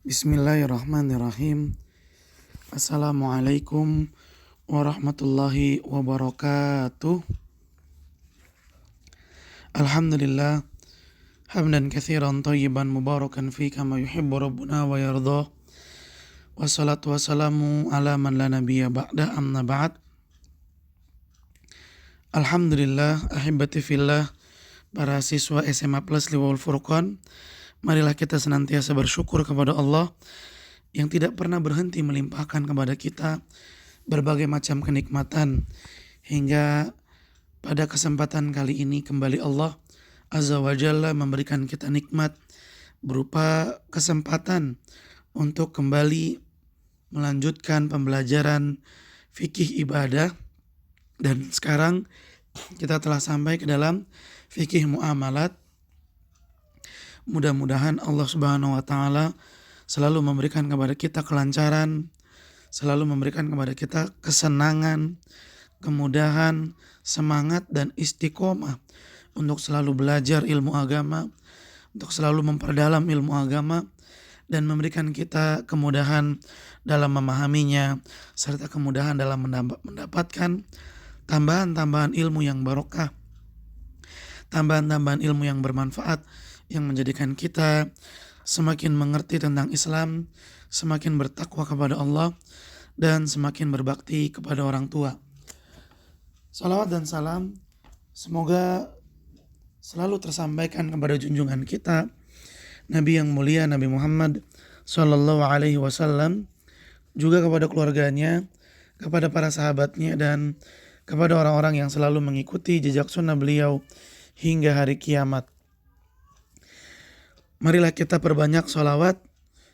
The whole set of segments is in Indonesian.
Bismillahirrahmanirrahim. Assalamualaikum warahmatullahi wabarakatuh. Alhamdulillah hamdan katsiran thayyiban mubarakan fi kama yuhibbu rabbuna wa yardha. Wassalatu wassalamu ala man la nabiyya ba'da, amma ba'd. Alhamdulillah ahibati fillah, para siswa SMA Plus Liwaul Furqan, marilah kita senantiasa bersyukur kepada Allah yang tidak pernah berhenti melimpahkan kepada kita berbagai macam kenikmatan, hingga pada kesempatan kali ini kembali Allah Azza wa Jalla memberikan kita nikmat berupa kesempatan untuk kembali melanjutkan pembelajaran fikih ibadah, dan sekarang kita telah sampai ke dalam fikih muamalat. Mudah-mudahan Allah Subhanahu wa taala selalu memberikan kepada kita kelancaran, selalu memberikan kepada kita kesenangan, kemudahan, semangat dan istiqomah untuk selalu belajar ilmu agama, untuk selalu memperdalam ilmu agama, dan memberikan kita kemudahan dalam memahaminya, serta kemudahan dalam mendapatkan tambahan-tambahan ilmu yang barokah, tambahan-tambahan ilmu yang bermanfaat, yang menjadikan kita semakin mengerti tentang Islam, semakin bertakwa kepada Allah, dan semakin berbakti kepada orang tua. Salawat dan salam semoga selalu tersampaikan kepada junjungan kita, Nabi yang mulia Nabi Muhammad Sallallahu Alaihi Wasallam, juga kepada keluarganya, kepada para sahabatnya, dan kepada orang-orang yang selalu mengikuti jejak sunnah beliau hingga hari kiamat. Marilah kita perbanyak sholawat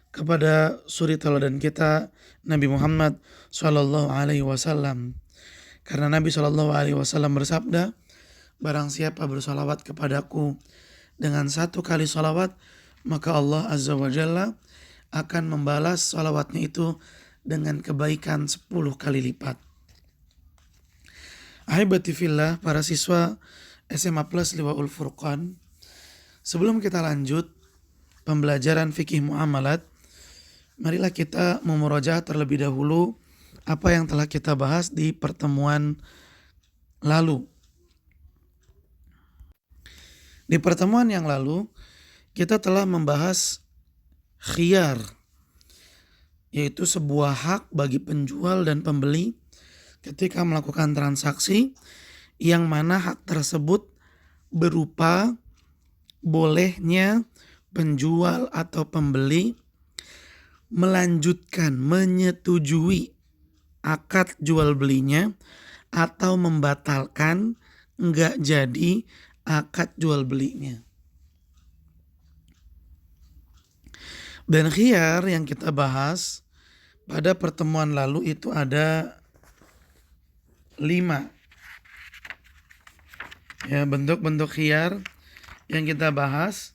kepada suri tauladan kita, Nabi Muhammad Sallallahu Alaihi Wasallam. Karena Nabi Sallallahu Alaihi Wasallam bersabda, barang siapa bersolawat kepadaku dengan 1 kali solawat, maka Allah Azza wa Jalla akan membalas solawatnya itu dengan kebaikan 10 kali lipat. Ahibati fillah, para siswa SMA Plus Liwaul Furqan, sebelum kita lanjut pembelajaran fikih muamalat, marilah kita memurojaah terlebih dahulu apa yang telah kita bahas di pertemuan lalu. Di pertemuan yang lalu kita telah membahas khiyar, yaitu sebuah hak bagi penjual dan pembeli ketika melakukan transaksi, yang mana hak tersebut berupa bolehnya penjual atau pembeli melanjutkan, menyetujui akad jual belinya, atau membatalkan, nggak jadi akad jual belinya. Dan khiyar yang kita bahas pada pertemuan lalu itu ada 5. Ya, bentuk-bentuk khiyar yang kita bahas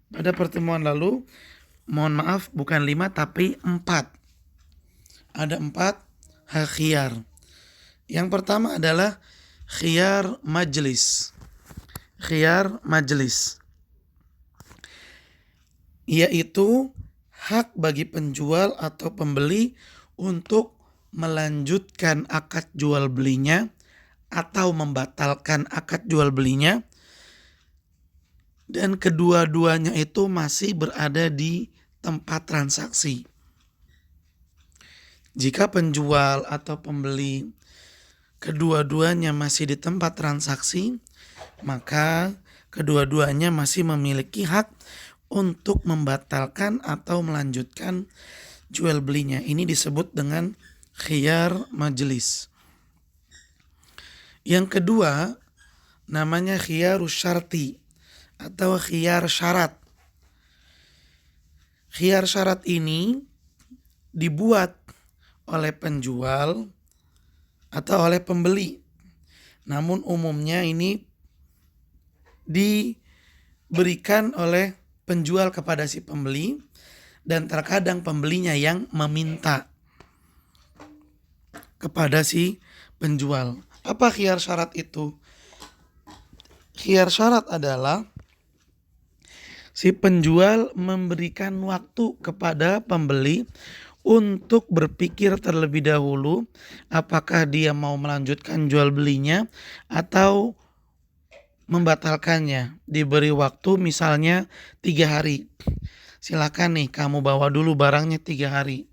pada pertemuan lalu, mohon maaf, bukan 5 tapi 4. Ada 4 hak khiyar. Yang pertama adalah khiyar majlis. Khiyar majlis, yaitu hak bagi penjual atau pembeli untuk melanjutkan akad jual belinya atau membatalkan akad jual belinya, dan kedua-duanya itu masih berada di tempat transaksi. Jika penjual atau pembeli kedua-duanya masih di tempat transaksi, maka kedua-duanya masih memiliki hak untuk membatalkan atau melanjutkan jual belinya. Ini disebut dengan khiyar majelis. Yang kedua namanya khiyarus syarti atau khiyar syarat. Khiyar syarat ini dibuat oleh penjual atau oleh pembeli, namun umumnya ini diberikan oleh penjual kepada si pembeli, dan terkadang pembelinya yang meminta kepada si penjual. Apa khiyar syarat itu? Khiyar syarat adalah Si penjual memberikan waktu kepada pembeli untuk berpikir terlebih dahulu apakah dia mau melanjutkan jual belinya atau membatalkannya. Diberi waktu misalnya 3 hari. Silakan nih kamu bawa dulu barangnya 3 hari.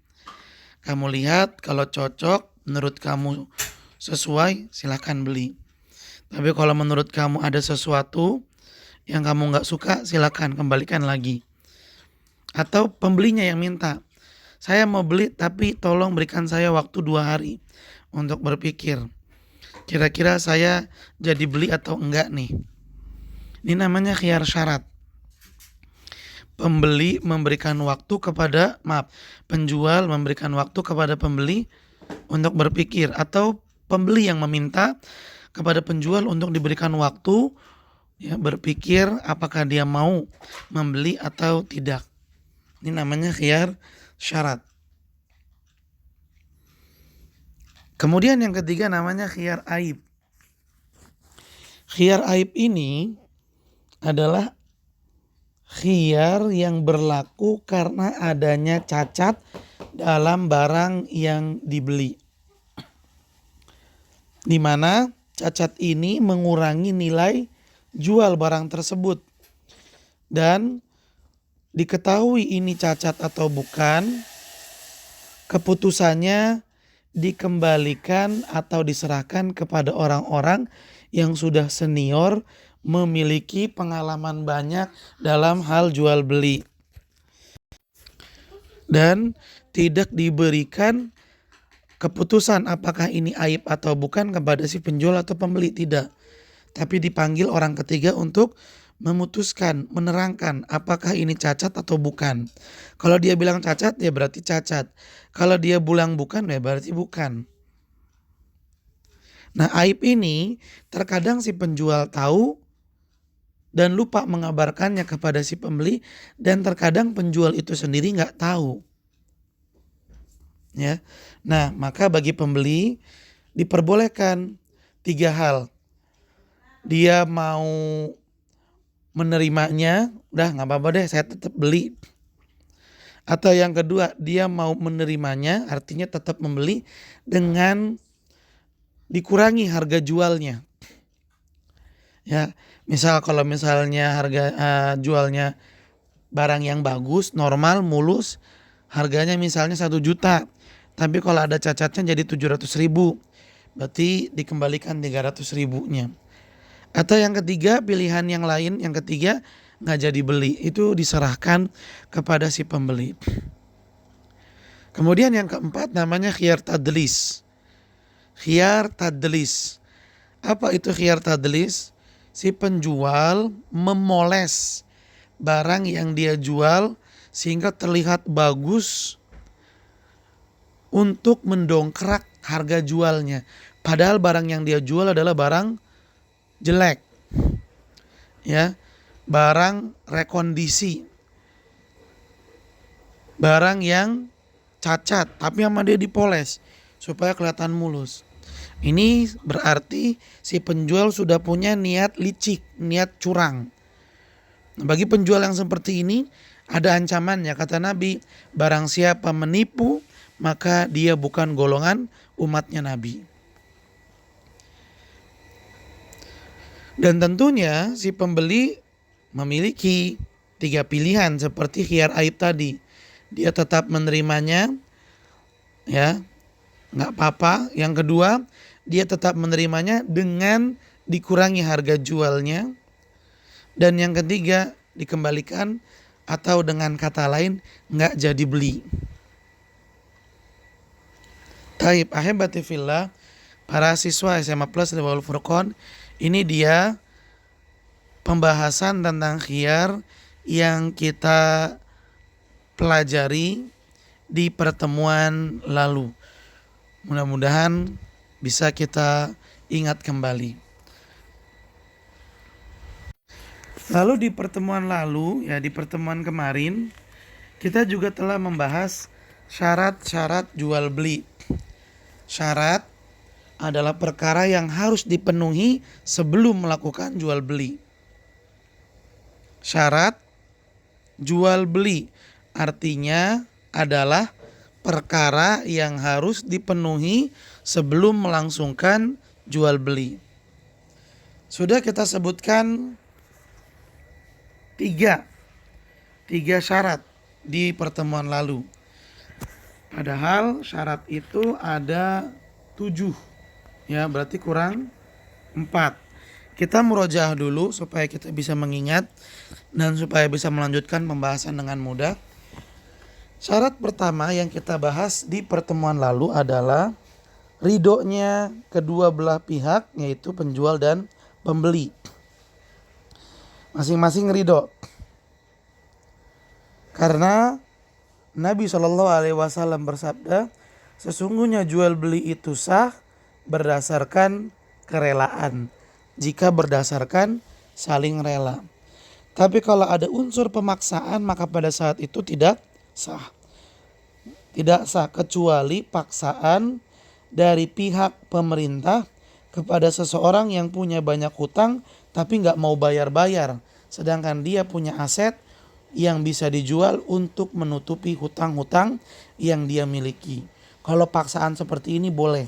Kamu lihat kalau cocok, menurut kamu sesuai, silakan beli. Tapi kalau menurut kamu ada sesuatu yang kamu nggak suka, silakan kembalikan lagi. Atau pembelinya yang minta, saya mau beli tapi tolong berikan saya waktu 2 hari untuk berpikir. Kira-kira saya jadi beli atau enggak nih. Ini namanya khiyar syarat. Penjual memberikan waktu kepada pembeli untuk berpikir, atau pembeli yang meminta kepada penjual untuk diberikan waktu ya berpikir apakah dia mau membeli atau tidak. Ini namanya khiyar syarat. Kemudian yang ketiga namanya khiyar aib. Khiyar aib ini adalah khiyar yang berlaku karena adanya cacat dalam barang yang dibeli, di mana cacat ini mengurangi nilai jual barang tersebut, dan diketahui ini cacat atau bukan, keputusannya dikembalikan atau diserahkan kepada orang-orang yang sudah senior, memiliki pengalaman banyak dalam hal jual beli, dan tidak diberikan keputusan apakah ini aib atau bukan kepada si penjual atau pembeli, tidak. Tapi dipanggil orang ketiga untuk memutuskan, menerangkan apakah ini cacat atau bukan. Kalau dia bilang cacat ya berarti cacat. Kalau dia bilang bukan ya berarti bukan. Nah, aib ini terkadang si penjual tahu dan lupa mengabarkannya kepada si pembeli, dan terkadang penjual itu sendiri nggak tahu. Ya, nah maka bagi pembeli diperbolehkan 3 hal. Dia mau menerimanya, udah nggak apa-apa deh, saya tetap beli. Atau yang kedua, dia mau menerimanya, artinya tetap membeli dengan dikurangi harga jualnya. Ya, kalau misalnya harga jualnya barang yang bagus, normal, mulus, harganya misalnya 1 juta. Tapi kalau ada cacatnya jadi 700.000, berarti dikembalikan 300.000-nya. Atau yang ketiga, pilihan yang lain, yang ketiga nggak jadi beli, itu diserahkan kepada si pembeli. Kemudian yang keempat namanya khiyar tadlis. Khiyar tadlis. Apa itu khiyar tadlis? Si penjual memoles barang yang dia jual sehingga terlihat bagus untuk mendongkrak harga jualnya. Padahal barang yang dia jual adalah barang jelek. Ya, barang rekondisi. Barang yang cacat tapi sama dia dipoles supaya kelihatan mulus. Ini berarti si penjual sudah punya niat licik, niat curang. Bagi penjual yang seperti ini ada ancamannya, kata Nabi, barang siapa menipu maka dia bukan golongan umatnya Nabi. Dan tentunya si pembeli memiliki 3 pilihan seperti khiyar aib tadi. Dia tetap menerimanya, ya nggak apa-apa. Yang kedua, dia tetap menerimanya dengan dikurangi harga jualnya. Dan yang ketiga, dikembalikan, atau dengan kata lain nggak jadi beli. Taib ahibati fillah, para siswa SMA Plus Liwaul Furqan, ini dia pembahasan tentang khiyar yang kita pelajari di pertemuan lalu. Mudah-mudahan bisa kita ingat kembali. Lalu di pertemuan lalu, ya di pertemuan kemarin, kita juga telah membahas syarat-syarat jual beli. Syarat adalah perkara yang harus dipenuhi sebelum melakukan jual beli. Syarat jual beli artinya adalah perkara yang harus dipenuhi sebelum melangsungkan jual beli. Sudah kita sebutkan tiga syarat di pertemuan lalu. Padahal syarat itu ada 7, ya berarti kurang 4. Kita murojaah dulu supaya kita bisa mengingat dan supaya bisa melanjutkan pembahasan dengan mudah. Syarat pertama yang kita bahas di pertemuan lalu adalah ridhonya kedua belah pihak, yaitu penjual dan pembeli. Masing-masing ridho. Karena Nabi SAW bersabda, sesungguhnya jual beli itu sah berdasarkan kerelaan. Jika berdasarkan saling rela. Tapi kalau ada unsur pemaksaan maka pada saat itu tidak sah. Tidak sah kecuali paksaan dari pihak pemerintah kepada seseorang yang punya banyak hutang tapi nggak mau bayar-bayar. Sedangkan dia punya aset yang bisa dijual untuk menutupi hutang-hutang yang dia miliki. Kalau paksaan seperti ini boleh.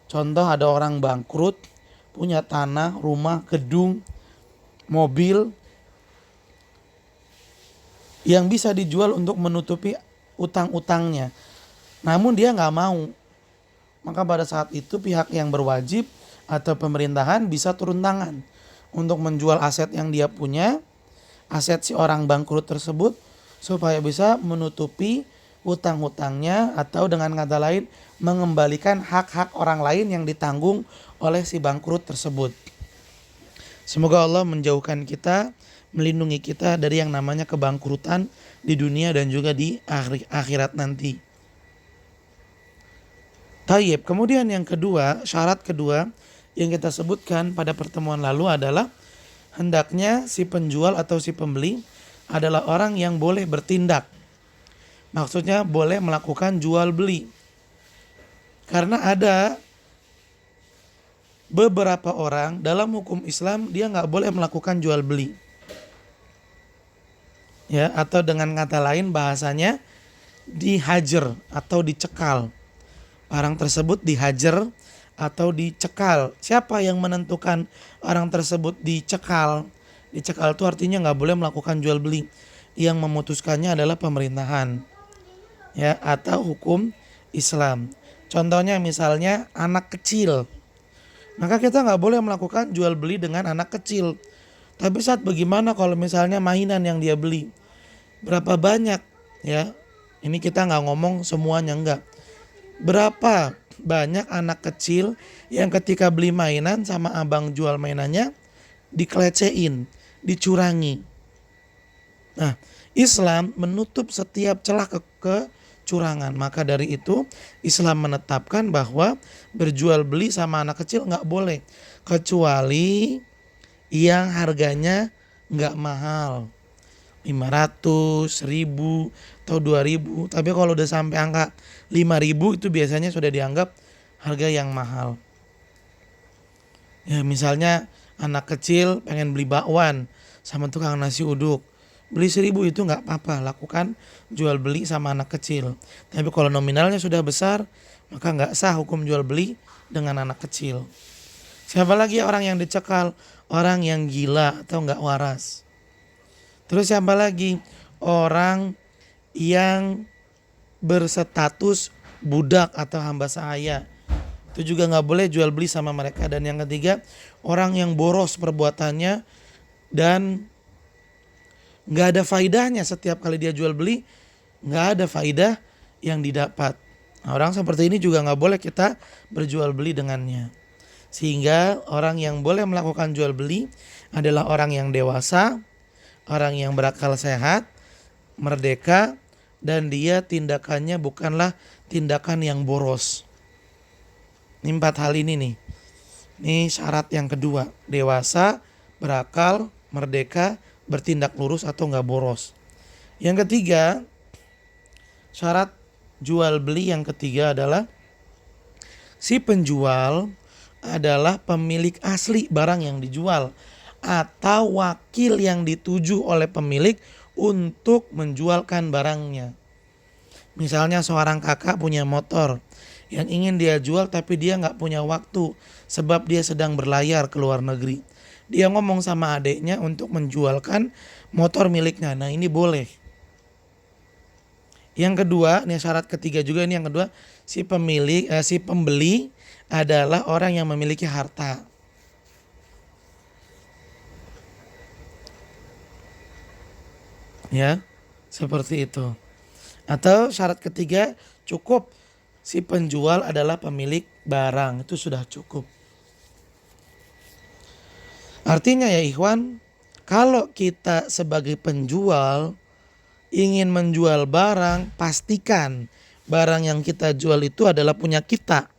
Contoh ada orang bangkrut, punya tanah, rumah, gedung, mobil yang bisa dijual untuk menutupi utang-utangnya. Namun dia nggak mau. Maka pada saat itu pihak yang berwajib atau pemerintahan bisa turun tangan untuk menjual aset yang dia punya, aset si orang bangkrut tersebut, supaya bisa menutupi utang-utangnya atau dengan kata lain mengembalikan hak-hak orang lain yang ditanggung oleh si bangkrut tersebut. Semoga Allah menjauhkan kita, melindungi kita dari yang namanya kebangkrutan di dunia dan juga di akhirat nanti. Tayyib, kemudian yang kedua, syarat kedua yang kita sebutkan pada pertemuan lalu adalah hendaknya si penjual atau si pembeli adalah orang yang boleh bertindak. Maksudnya boleh melakukan jual beli. Karena ada beberapa orang dalam hukum Islam dia nggak boleh melakukan jual beli. Ya, atau dengan kata lain bahasanya dihajar atau dicekal. Orang tersebut dihajar atau dicekal. Siapa yang menentukan orang tersebut dicekal? Dicekal itu artinya nggak boleh melakukan jual beli. Yang memutuskannya adalah pemerintahan, ya, atau hukum Islam. Contohnya misalnya anak kecil. Maka kita nggak boleh melakukan jual beli dengan anak kecil. Tapi saat bagaimana kalau misalnya mainan yang dia beli? Berapa banyak? Ya, ini kita nggak ngomong semuanya, enggak. Berapa banyak anak kecil yang ketika beli mainan sama abang jual mainannya dikelecehin, dicurangi. Nah, Islam menutup setiap celah kecurangan. Maka dari itu Islam menetapkan bahwa berjual beli sama anak kecil nggak boleh. Kecuali yang harganya nggak mahal. 500, 1000 atau 2000. Tapi kalau udah sampai angka 5000 itu biasanya sudah dianggap harga yang mahal. Ya, misalnya anak kecil pengen beli bakwan sama tukang nasi uduk. Beli 1000 itu nggak apa-apa, lakukan jual beli sama anak kecil. Tapi kalau nominalnya sudah besar, maka nggak sah hukum jual beli dengan anak kecil. Siapa lagi orang yang dicekal? Orang yang gila atau nggak waras. Terus siapa lagi? Orang yang berstatus budak atau hamba sahaya. Itu juga nggak boleh jual beli sama mereka. Dan yang ketiga, orang yang boros perbuatannya dan nggak ada faidahnya setiap kali dia jual beli, nggak ada faidah yang didapat. Nah, orang seperti ini juga nggak boleh kita berjual beli dengannya. Sehingga orang yang boleh melakukan jual beli adalah orang yang dewasa, orang yang berakal sehat, merdeka, dan dia tindakannya bukanlah tindakan yang boros. Ini 4 hal ini nih. Ini syarat yang kedua, dewasa, berakal, merdeka, bertindak lurus atau nggak boros. Yang ketiga, syarat jual beli yang ketiga adalah si penjual adalah pemilik asli barang yang dijual atau wakil yang dituju oleh pemilik untuk menjualkan barangnya. Misalnya seorang kakak punya motor yang ingin dia jual tapi dia nggak punya waktu sebab dia sedang berlayar ke luar negeri. Dia ngomong sama adiknya untuk menjualkan motor miliknya. Nah ini boleh. Yang kedua, ini syarat ketiga juga ini yang kedua, si pembeli adalah orang yang memiliki harta. Ya, seperti itu. Atau syarat ketiga, cukup si penjual adalah pemilik barang, itu sudah cukup. Artinya ya ikhwan, kalau kita sebagai penjual ingin menjual barang, pastikan barang yang kita jual itu adalah punya kita.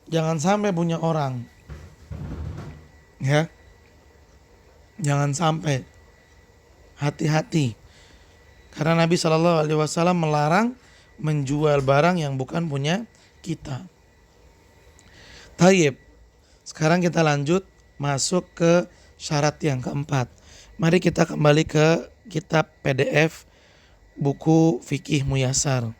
Jangan sampai punya orang. Ya. Jangan sampai. Hati-hati. Karena Nabi Shallallahu alaihi wasallam melarang menjual barang yang bukan punya kita. Tayyib. Sekarang kita lanjut masuk ke syarat yang keempat. Mari kita kembali ke kitab PDF buku Fikih Muyasar.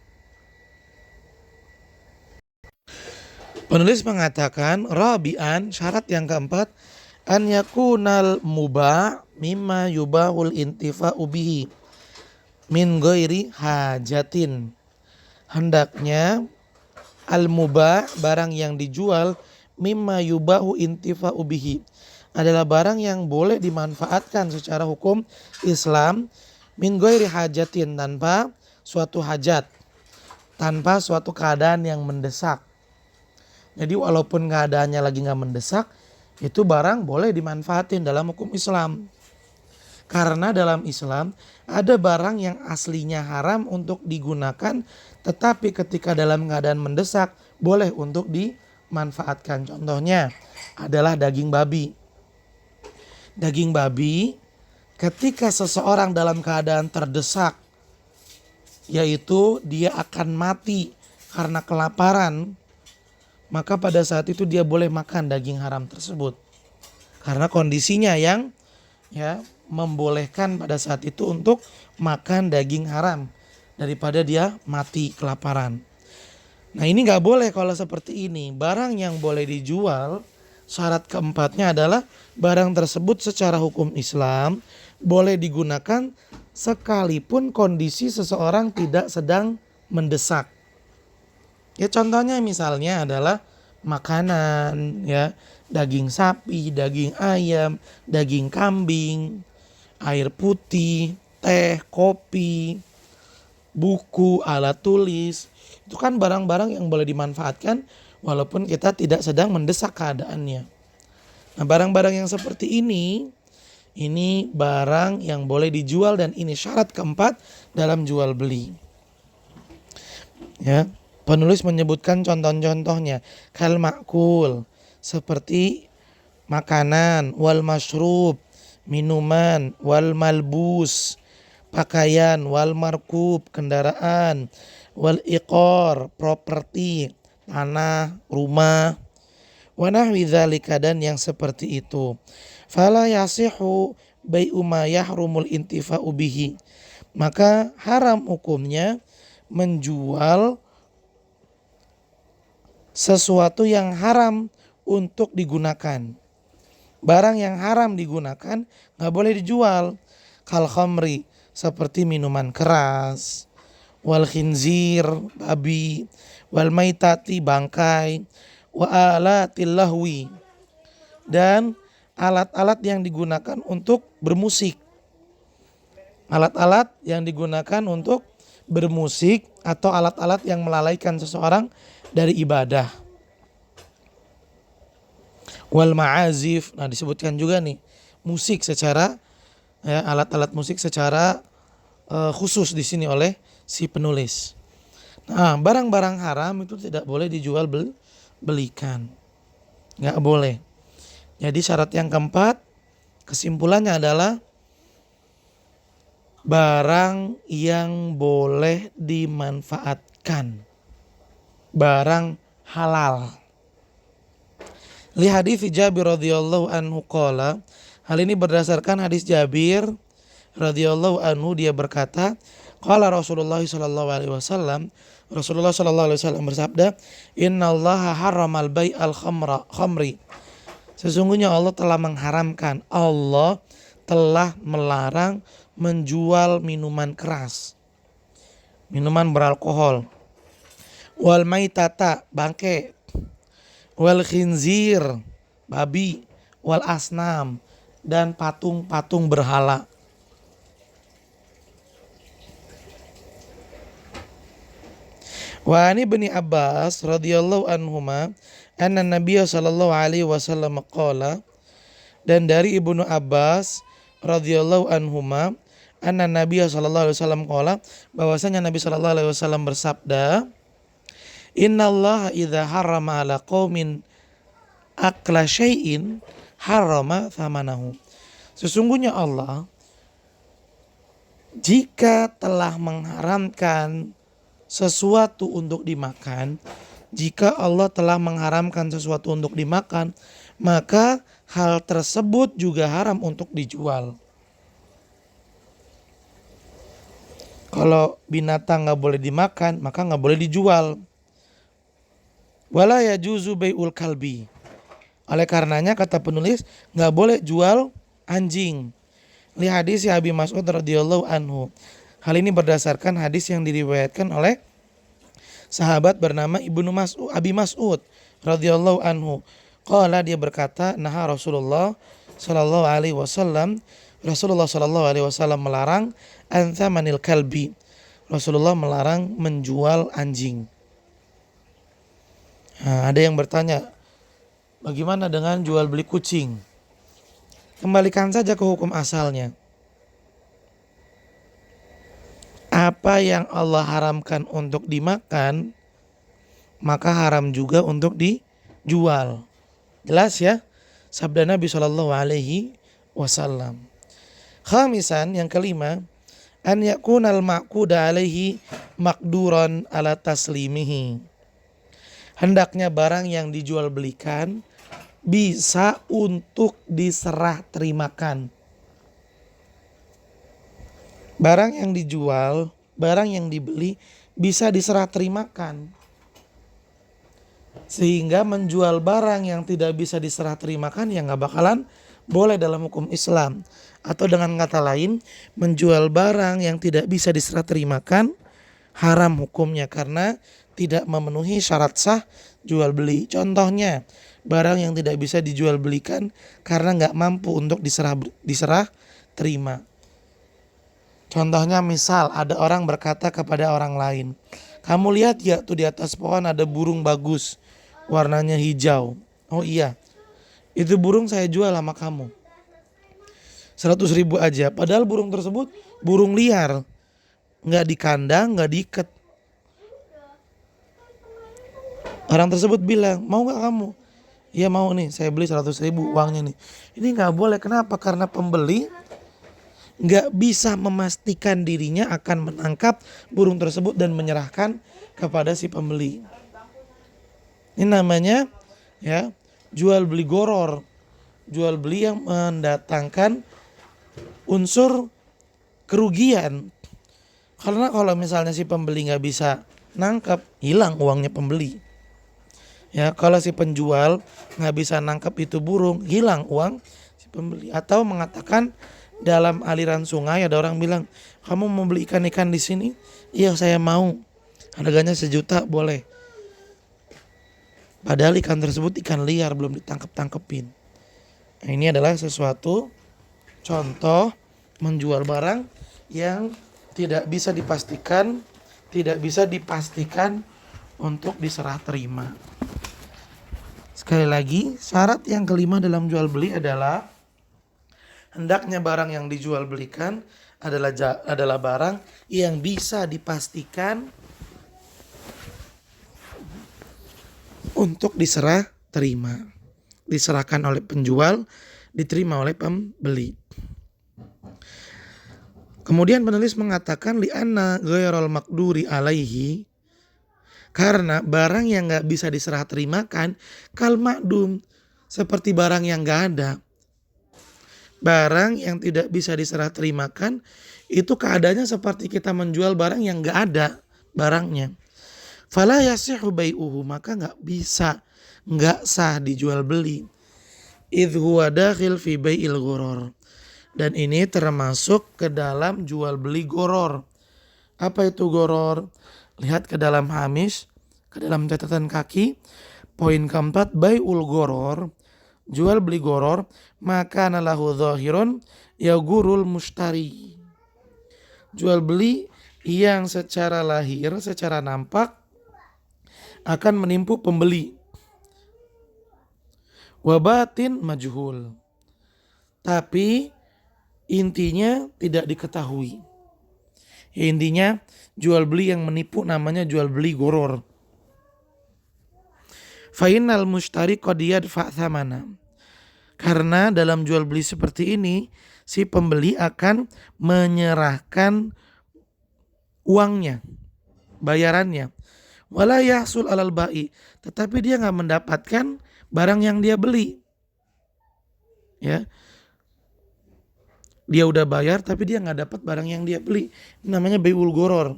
Penulis mengatakan rabi'an, syarat yang keempat, an yakunal mubah mimma yubahul intifa'u bihi min ghairi hajatin. Hendaknya al-mubah, barang yang dijual, mimma yubahu intifa'u bihi, adalah barang yang boleh dimanfaatkan secara hukum Islam, min ghairi hajatin, tanpa suatu hajat, tanpa suatu keadaan yang mendesak. Jadi walaupun keadaannya lagi nggak mendesak, itu barang boleh dimanfaatin dalam hukum Islam. Karena dalam Islam ada barang yang aslinya haram untuk digunakan, tetapi ketika dalam keadaan mendesak boleh untuk dimanfaatkan. Contohnya adalah daging babi. Daging babi ketika seseorang dalam keadaan terdesak, yaitu dia akan mati karena kelaparan, maka pada saat itu dia boleh makan daging haram tersebut. Karena kondisinya yang membolehkan pada saat itu untuk makan daging haram daripada dia mati kelaparan. Nah ini gak boleh kalau seperti ini. Barang yang boleh dijual, syarat keempatnya adalah barang tersebut secara hukum Islam boleh digunakan sekalipun kondisi seseorang tidak sedang mendesak. Ya contohnya misalnya adalah makanan, ya, daging sapi, daging ayam, daging kambing, air putih, teh, kopi, buku, alat tulis. Itu kan barang-barang yang boleh dimanfaatkan walaupun kita tidak sedang mendesak keadaannya. Nah, barang-barang yang seperti ini barang yang boleh dijual dan ini syarat keempat dalam jual beli. Ya. Penulis menyebutkan contoh-contohnya, kal makul, seperti makanan, wal mashrub, minuman, wal malbus, pakaian, wal markub, kendaraan, wal iqor, properti, tanah, rumah, wa nahwi dzalika, dan yang seperti itu. Fala yasihu bai'u ma yahrumul intifa'u bihi, maka haram hukumnya menjual sesuatu yang haram untuk digunakan. Barang yang haram digunakan gak boleh dijual. Kal khamri, seperti minuman keras, wal khinzir, babi, wal maitati, bangkai, wa alatil lahwi, dan alat-alat yang digunakan untuk bermusik. Alat-alat yang digunakan untuk bermusik atau alat-alat yang melalaikan seseorang dari ibadah. Wal ma'azif, nah disebutkan juga nih musik secara alat-alat musik secara khusus di sini oleh si penulis. Nah, barang-barang haram itu tidak boleh dijual belikan. Nggak boleh. Jadi syarat yang keempat, kesimpulannya adalah barang yang boleh dimanfaatkan, barang halal. Li hadits Jabir radhiyallahu anhu qala, hal ini berdasarkan hadis Jabir radhiyallahu anhu dia berkata, qala Rasulullah sallallahu alaihi wasallam, Rasulullah sallallahu alaihi wasallam bersabda, innallaha harramal bai'al khamri. Sesungguhnya Allah telah mengharamkan, Allah telah melarang menjual minuman keras, minuman beralkohol. Wal maitata, bangke. Wal khinzir, babi. Wal asnam, dan patung-patung berhala. Wa ani ibni Abbas radhiyallahu anhuma anna Nabiy sallallahu alaihi wasallam qala, dan dari Ibnu Abbas radhiyallahu anhuma anna Nabiy sallallahu alaihi wasallam qala, bahwasanya Nabi sallallahu alaihi wasallam bersabda, innallaha idza harrama ala qaumin akla syai'in harrama thamanahu. Sesungguhnya Allah jika telah mengharamkan sesuatu untuk dimakan, jika Allah telah mengharamkan sesuatu untuk dimakan, maka hal tersebut juga haram untuk dijual. Kalau binatang nggak boleh dimakan, maka nggak boleh dijual. Wala yajuzu bai'ul kalbi. Oleh karenanya kata penulis, nggak boleh jual anjing. Li hadis Abi Mas'ud radhiyallahu anhu. Hal ini berdasarkan hadis yang diriwayatkan oleh sahabat bernama Ibnu Mas'ud, Abi Mas'ud radhiyallahu anhu. Qala, dia berkata, naha Rasulullah sallallahu alaihi wasallam, Rasulullah sallallahu alaihi wasallam melarang an thamanil kalbi. Rasulullah melarang menjual anjing. Nah, ada yang bertanya, bagaimana dengan jual beli kucing? Kembalikan saja ke hukum asalnya. Apa yang Allah haramkan untuk dimakan, maka haram juga untuk dijual. Jelas ya? Sabda Nabi sallallahu alaihi wasallam. Khamisan, yang kelima, an yakunal ma'quda alaihi maqduran ala taslimihi. Hendaknya barang yang dijual belikan bisa untuk diserah terimakan. Barang yang dijual, barang yang dibeli bisa diserah terimakan. Sehingga menjual barang yang tidak bisa diserah terimakan ya nggak bakalan boleh dalam hukum Islam. Atau dengan kata lain, menjual barang yang tidak bisa diserah terimakan haram hukumnya karena tidak memenuhi syarat sah jual beli. Contohnya, barang yang tidak bisa dijual belikan karena nggak mampu untuk diserah terima. Contohnya misal ada orang berkata kepada orang lain, kamu lihat ya tuh di atas pohon ada burung bagus, warnanya hijau. Oh iya, itu burung saya jual sama kamu 100.000 aja. Padahal burung tersebut burung liar, nggak di kandang, nggak diikat. Orang tersebut bilang, mau nggak kamu? Iya mau nih, saya beli 100.000 uangnya nih. Ini nggak boleh, kenapa? Karena pembeli nggak bisa memastikan dirinya akan menangkap burung tersebut dan menyerahkan kepada si pembeli. Ini namanya ya jual beli goror, jual beli yang mendatangkan unsur kerugian. Karena kalau misalnya si pembeli nggak bisa nangkap, hilang uangnya pembeli. Ya, kalau si penjual nggak bisa nangkap itu burung, hilang uang si pembeli. Atau mengatakan dalam aliran sungai ada orang bilang, kamu mau beli ikan-ikan di sini? Iya saya mau. Harganya 1 juta boleh. Padahal ikan tersebut ikan liar belum ditangkep-tangkepin. Nah, ini adalah sesuatu contoh menjual barang yang tidak bisa dipastikan untuk diserah terima. Sekali lagi, syarat yang kelima dalam jual beli adalah hendaknya barang yang dijual belikan adalah barang yang bisa dipastikan untuk diserah terima. Diserahkan oleh penjual, diterima oleh pembeli. Kemudian penulis mengatakan li'anna ghairal maqduri alaihi, karena barang yang gak bisa diserah terimakan kal ma'dum, seperti barang yang gak ada. Barang yang tidak bisa diserah terimakan itu keadaannya seperti kita menjual barang yang nggak ada barangnya. Fala yasihu bai'uhu, maka nggak sah dijual beli. Idh huwa dakhil fi bai'il ghuror. Dan ini termasuk ke dalam jual beli goror. Apa itu goror? Lihat ke dalam hamish, ke dalam catatan kaki. Poin keempat, bai'ul goror, jual beli goror, maka nalahu dhahirun yagurul mustari. Jual beli yang secara lahir, secara nampak akan menipu pembeli. Wabatin majhul, tapi intinya tidak diketahui. Ya, intinya jual beli yang menipu namanya jual beli goror. Fainal mushtari qad yadfa thamana. Karena dalam jual beli seperti ini si pembeli akan menyerahkan uangnya, bayarannya. Wala yahsul alal bai, tetapi dia nggak mendapatkan barang yang dia beli. Ya. Dia udah bayar tapi dia nggak dapat barang yang dia beli. Ini namanya bai'ul goror.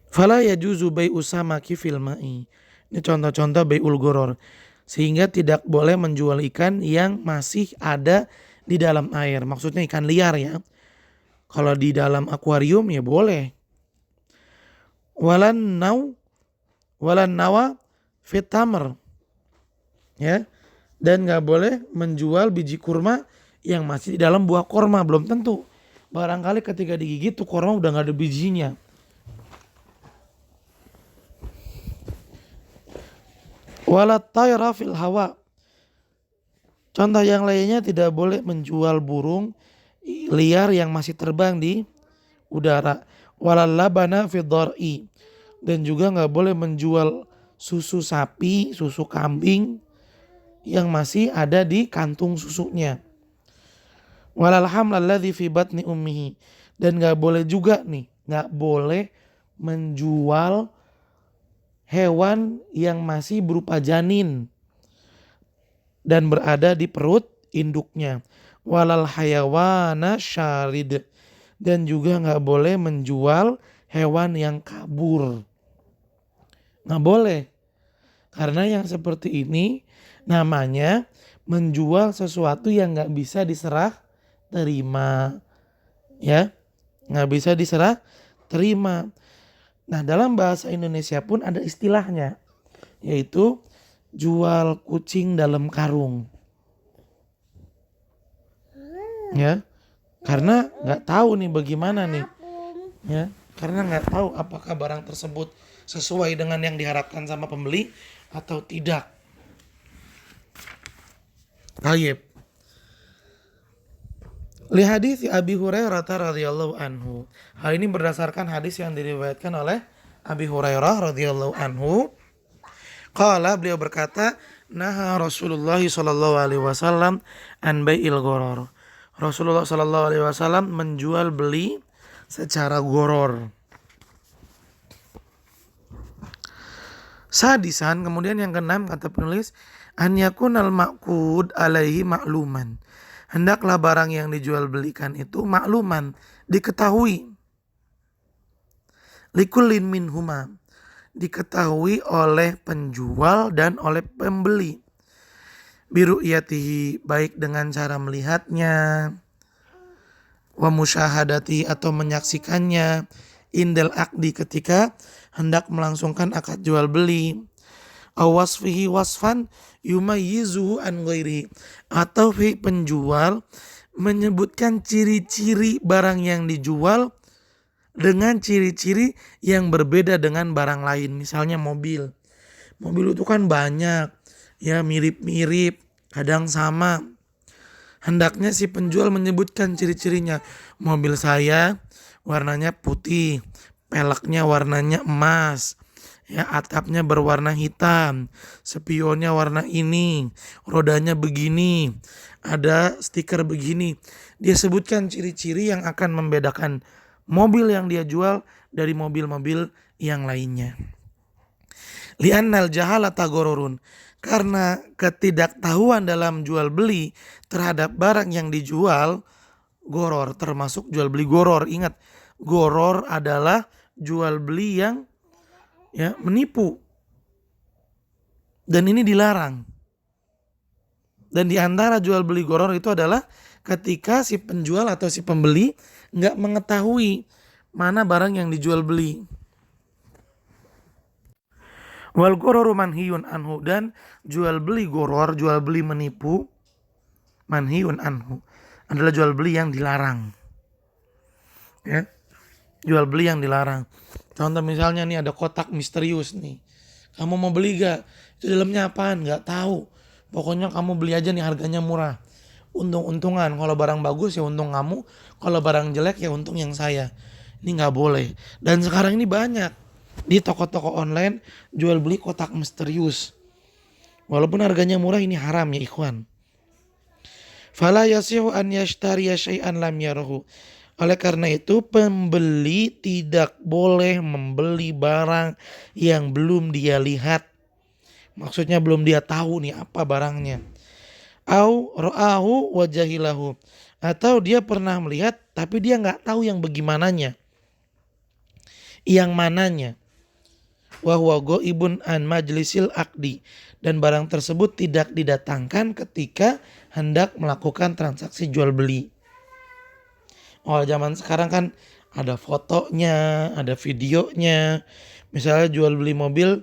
Fala yajuzu bai'u samaki fil ma'i. Ini contoh-contoh bai'ul goror. Sehingga tidak boleh menjual ikan yang masih ada di dalam air. Maksudnya ikan liar ya. Kalau di dalam akuarium ya boleh. Walan nawa fit tamr. Ya. Dan nggak boleh menjual biji kurma yang masih di dalam buah kurma. Belum tentu. Barangkali ketika digigit tuh kurma udah nggak ada bijinya. Walat tayra fil hawa. Contoh yang lainnya, tidak boleh menjual burung liar yang masih terbang di udara. Walal labana fid dhar'i. Dan juga nggak boleh menjual susu sapi, susu kambing yang masih ada di kantung susunya. Walal hamlal ladzi fi batni ummihi. Dan nggak boleh juga nggak boleh menjual hewan yang masih berupa janin dan berada di perut induknya. Walal hayawana syarid. Dan juga nggak boleh menjual hewan yang kabur. Nggak boleh. Karena yang seperti ini namanya menjual sesuatu yang nggak bisa diserah terima. Ya, nggak bisa diserah terima. Nah, dalam bahasa Indonesia pun ada istilahnya, yaitu jual kucing dalam karung. Ya, karena nggak tahu nih bagaimana nih. Ya, karena nggak tahu apakah barang tersebut sesuai dengan yang diharapkan sama pembeli atau tidak. Tayyib. Li hadits Abi Hurairah radhiyallahu anhu. Hal ini berdasarkan hadis yang diriwayatkan oleh Abi Hurairah radhiyallahu anhu. Qala, beliau berkata, naha Rasulullah sallallahu alaihi wasallam an bai'il gharar. Rasulullah sallallahu alaihi wasallam menjual beli secara goror. Sadisan, kemudian yang keenam kata penulis, an yakunal maqud alaihi ma'luman. Hendaklah barang yang dijual belikan itu makluman, diketahui. Likullin minhuma, diketahui oleh penjual dan oleh pembeli. Biru'yatihi, baik dengan cara melihatnya, wa musyahadati, atau menyaksikannya, indal akdi, ketika hendak melangsungkan akad jual beli. Awasfihi wasfan yumayyizuhu an ghairi, atau penjual menyebutkan ciri-ciri barang yang dijual dengan ciri-ciri yang berbeda dengan barang lain. Misalnya mobil itu kan banyak ya, mirip-mirip, kadang sama. Hendaknya si penjual menyebutkan ciri-cirinya. Mobil saya warnanya putih, peleknya warnanya emas, ya, atapnya berwarna hitam, spionnya warna ini, rodanya begini, ada stiker begini. Dia sebutkan ciri-ciri yang akan membedakan mobil yang dia jual dari mobil-mobil yang lainnya. Li'annal jahalata gororun, Karena ketidaktahuan dalam jual beli terhadap barang yang dijual, goror, termasuk jual beli goror. Ingat, goror adalah jual beli yang menipu, dan ini dilarang. Dan di antara jual beli goror itu adalah ketika si penjual atau si pembeli nggak mengetahui mana barang yang dijual beli. Wal gororu manhiyun anhu, dan jual beli goror, jual beli menipu, manhiyun anhu, adalah jual beli yang dilarang. Ya, jual beli yang dilarang. Contoh misalnya nih ada kotak misterius nih. Kamu mau beli gak? Itu dalamnya apaan? Gak tahu. Pokoknya kamu beli aja nih, harganya murah. Untung-untungan. Kalau barang bagus ya untung kamu. Kalau barang jelek ya untung yang saya. Ini gak boleh. Dan sekarang ini banyak di toko-toko online jual beli kotak misterius. Walaupun harganya murah, ini haram ya ikhwan. Fala yasihu an yashtariya syai'an lam yarahu. Oleh karena itu pembeli tidak boleh membeli barang yang belum dia lihat. Maksudnya belum dia tahu nih apa barangnya. Au ra'ahu wa jahilahu. Atau dia pernah melihat tapi dia nggak tahu yang bagaimananya. Yang mananya. Wa huwa ghaibun an majlisil aqdi. Dan barang tersebut tidak didatangkan ketika hendak melakukan transaksi jual beli. Oh, zaman sekarang kan ada fotonya, ada videonya. Misalnya jual beli mobil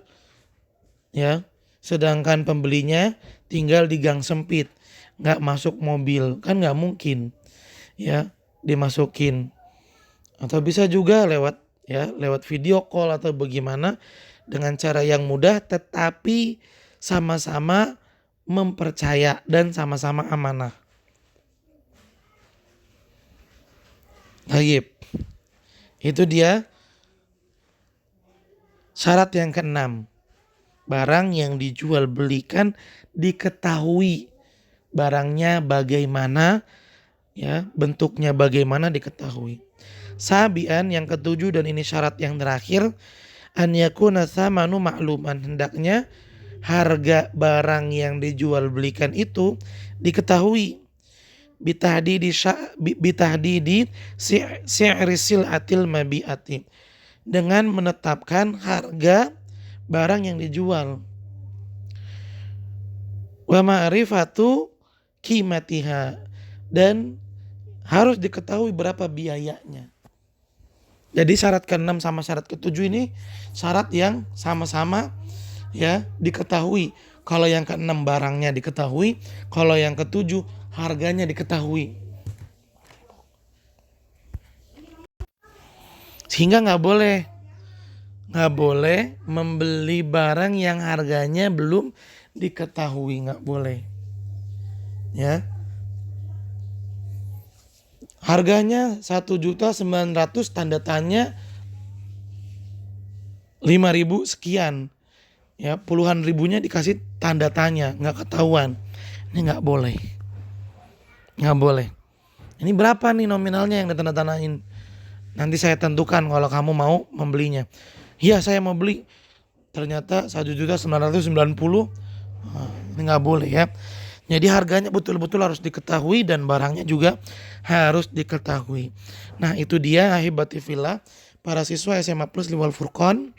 ya, sedangkan pembelinya tinggal di gang sempit, nggak masuk mobil, kan nggak mungkin ya dimasukin. Atau bisa juga lewat video call atau bagaimana, dengan cara yang mudah tetapi sama-sama mempercaya dan sama-sama amanah. Baik. Itu dia syarat yang keenam. Barang yang dijual belikan diketahui barangnya bagaimana, ya, bentuknya bagaimana diketahui. Sabian yang ketujuh, dan ini syarat yang terakhir, an yakuna thamanu ma'luman, hendaknya harga barang yang dijual belikan itu diketahui. Bitahdidi si'risil atil mabi'ati, dengan menetapkan harga barang yang dijual. Wa ma'rifatu qimatiha, dan harus diketahui berapa biayanya. Jadi syarat ke-6 sama syarat ke-7 ini syarat yang sama-sama ya diketahui. Kalau yang ke-6 barangnya diketahui, kalau yang ke-7 harganya diketahui. Sehingga nggak boleh membeli barang yang harganya belum diketahui, nggak boleh. Ya. Harganya 1.900.000, tanda tanya 5.000 sekian. Ya, puluhan ribunya dikasih tanda tanya, nggak ketahuan. Ini nggak boleh. Nggak boleh. Ini berapa nih nominalnya yang ditanda-tandain? Nanti saya tentukan kalau kamu mau membelinya. Iya, saya mau beli. Ternyata 1.990.000. Ini nggak boleh ya. Jadi harganya betul-betul harus diketahui dan barangnya juga harus diketahui. Nah, itu dia ahibati fillah, para siswa SMA Plus Liwal Furqan.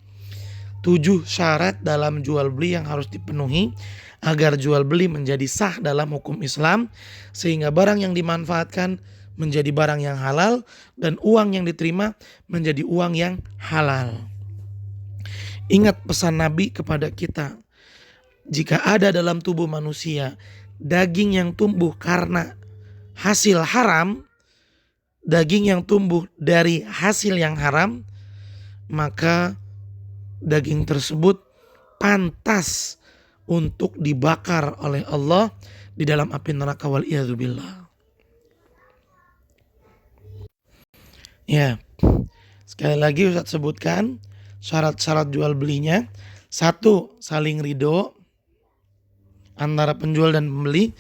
7 syarat dalam jual beli yang harus dipenuhi agar jual beli menjadi sah dalam hukum Islam, sehingga barang yang dimanfaatkan menjadi barang yang halal dan uang yang diterima menjadi uang yang halal. Ingat pesan Nabi kepada kita, jika ada dalam tubuh manusia daging yang tumbuh karena hasil haram, daging yang tumbuh dari hasil yang haram, maka daging tersebut pantas untuk dibakar oleh Allah di dalam api neraka, wal iyadzubillah. Ya, sekali lagi Ustaz sebutkan syarat-syarat jual belinya. 1, saling ridho antara penjual dan pembeli.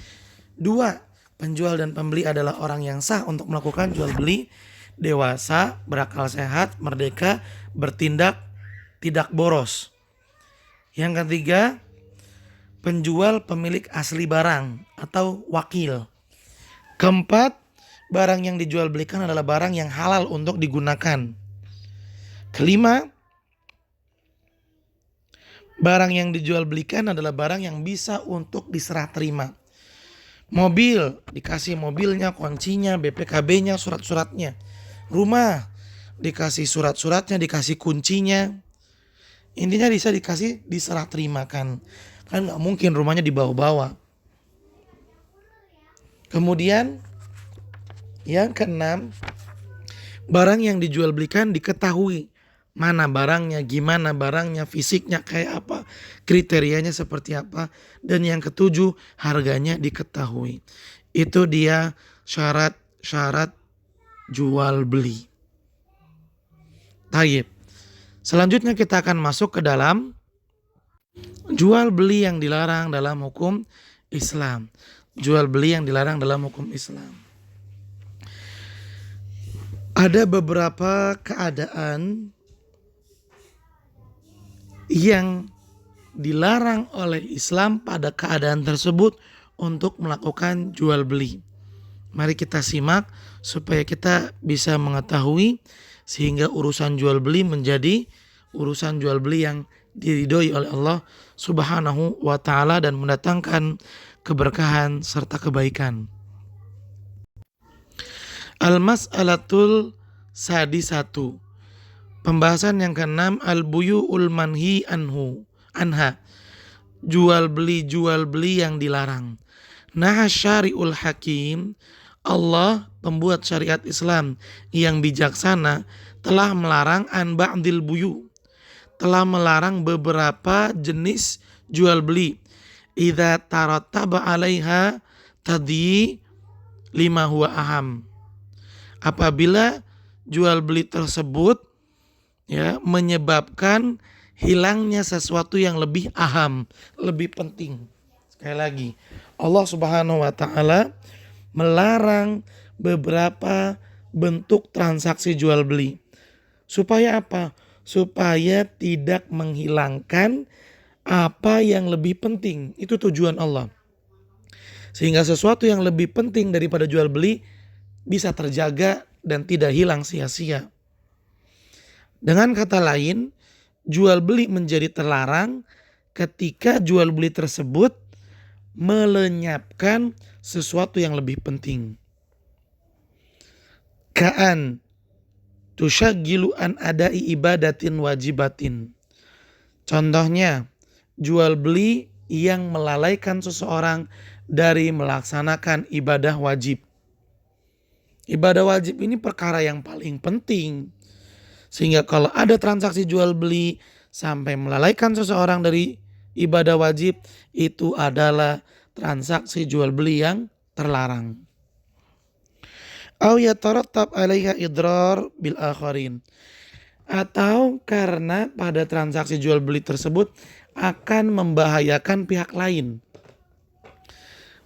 2, penjual dan pembeli adalah orang yang sah untuk melakukan jual beli, dewasa, berakal sehat, merdeka, bertindak tidak boros. Yang ketiga, penjual pemilik asli barang atau wakil. Keempat, barang yang dijual belikan adalah barang yang halal untuk digunakan. Kelima, barang yang dijual belikan adalah barang yang bisa untuk diserah terima. Mobil, dikasih mobilnya, kuncinya, BPKB-nya, surat-suratnya. Rumah, dikasih surat-suratnya, dikasih kuncinya. Intinya bisa dikasih diserah terimakan. Kan gak mungkin rumahnya dibawa-bawa. Kemudian yang keenam, barang yang dijual belikan diketahui mana barangnya, gimana barangnya, fisiknya kayak apa, kriterianya seperti apa. Dan yang ketujuh, harganya diketahui. Itu dia syarat-syarat jual beli. Tayyib. Selanjutnya kita akan masuk ke dalam jual beli yang dilarang dalam hukum Islam. Jual beli yang dilarang dalam hukum Islam. Ada beberapa keadaan yang dilarang oleh Islam pada keadaan tersebut untuk melakukan jual beli. Mari kita simak supaya kita bisa mengetahui sehingga urusan jual beli menjadi urusan jual beli yang diridhoi oleh Allah Subhanahu wa taala dan mendatangkan keberkahan serta kebaikan. Al-mas'alatul sadisatu. Pembahasan yang keenam, al-buyu'ul manhi anha. Jual beli yang dilarang. Nah syari'ul hakim, Allah pembuat syariat Islam yang bijaksana telah melarang an ba'dil buyu, telah melarang beberapa jenis jual beli. Idza tarattaba 'alaiha tadyi lima huwa aham. Apabila jual beli tersebut menyebabkan hilangnya sesuatu yang lebih aham, lebih penting. Sekali lagi, Allah Subhanahu wa taala melarang beberapa bentuk transaksi jual beli. Supaya apa? Supaya tidak menghilangkan apa yang lebih penting. Itu tujuan Allah. Sehingga sesuatu yang lebih penting daripada jual beli bisa terjaga dan tidak hilang sia-sia. Dengan kata lain, jual beli menjadi terlarang ketika jual beli tersebut melenyapkan sesuatu yang lebih penting. Ka'an tusyaggilu an adai ibadatin wajibatin. Contohnya, jual beli yang melalaikan seseorang dari melaksanakan ibadah wajib. Ibadah wajib ini perkara yang paling penting. Sehingga kalau ada transaksi jual beli sampai melalaikan seseorang dari ibadah wajib, itu adalah transaksi jual beli yang terlarang. Au yatarattab 'alaiha idrar bil akharin. Atau karena pada transaksi jual beli tersebut akan membahayakan pihak lain.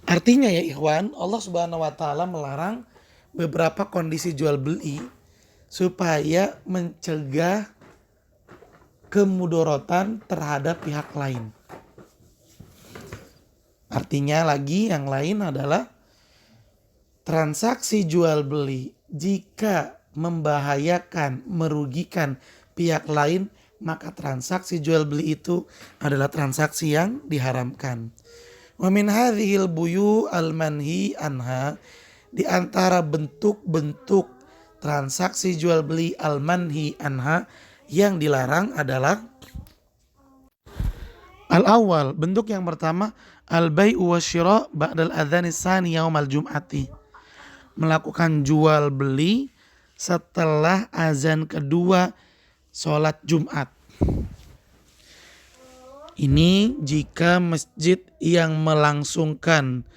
Artinya ya ikhwan, Allah Subhanahu wa taala melarang beberapa kondisi jual beli supaya mencegah kemudorotan terhadap pihak lain. Artinya lagi yang lain adalah transaksi jual beli jika membahayakan, merugikan pihak lain, maka transaksi jual beli itu adalah transaksi yang diharamkan. Wa min hadhil buyu al-manhi anha, di antara bentuk-bentuk transaksi jual beli al-manhi anha yang dilarang adalah al-awwal, bentuk yang pertama, al-bai'u wasyira' ba'dal adzani tsani yaumal jum'ati. Melakukan jual beli setelah azan kedua sholat Jumat. Ini jika masjid yang melangsungkan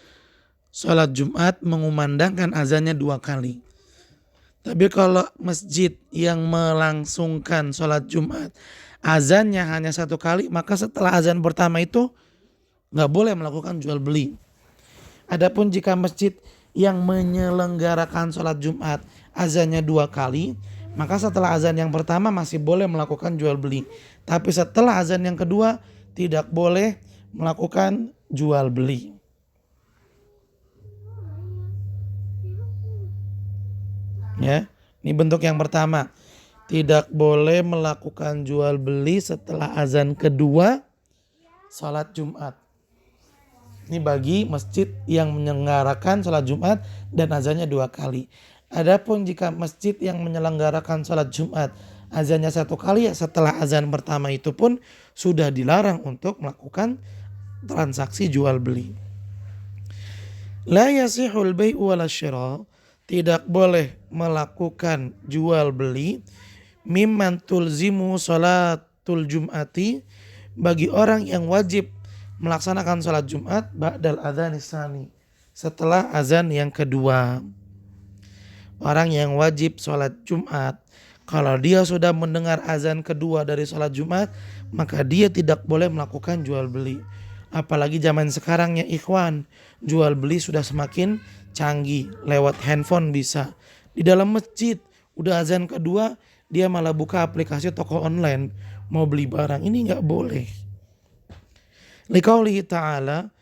sholat Jumat mengumandangkan azannya 2 kali. Tapi kalau masjid yang melangsungkan sholat Jumat azannya hanya 1 kali, maka setelah azan pertama itu gak boleh melakukan jual beli. Adapun jika masjid yang menyelenggarakan sholat Jumat azannya 2 kali, maka setelah azan yang pertama masih boleh melakukan jual beli. Tapi setelah azan yang kedua tidak boleh melakukan jual beli. Ya, ini bentuk yang pertama. Tidak boleh melakukan jual beli setelah azan kedua salat Jumat. Ini bagi masjid yang menyelenggarakan salat Jumat dan azannya 2 kali. Adapun jika masjid yang menyelenggarakan salat Jumat azannya 1 kali, ya setelah azan pertama itu pun sudah dilarang untuk melakukan transaksi jual beli. La yasihul bai'u wala syira, tidak boleh melakukan jual beli mimman tulzimu salatul jum'ati, bagi orang yang wajib melaksanakan salat Jumat ba'dal adzanis tsani, setelah azan yang kedua. Orang yang wajib salat Jumat, kalau dia sudah mendengar azan kedua dari salat Jumat, maka dia tidak boleh melakukan jual beli. Apalagi zaman sekarang ya ikhwan, jual beli sudah semakin canggih, lewat handphone bisa. Di dalam masjid udah azan kedua, dia malah buka aplikasi toko online mau beli barang. Ini nggak boleh. Liqaulihi ta'ala,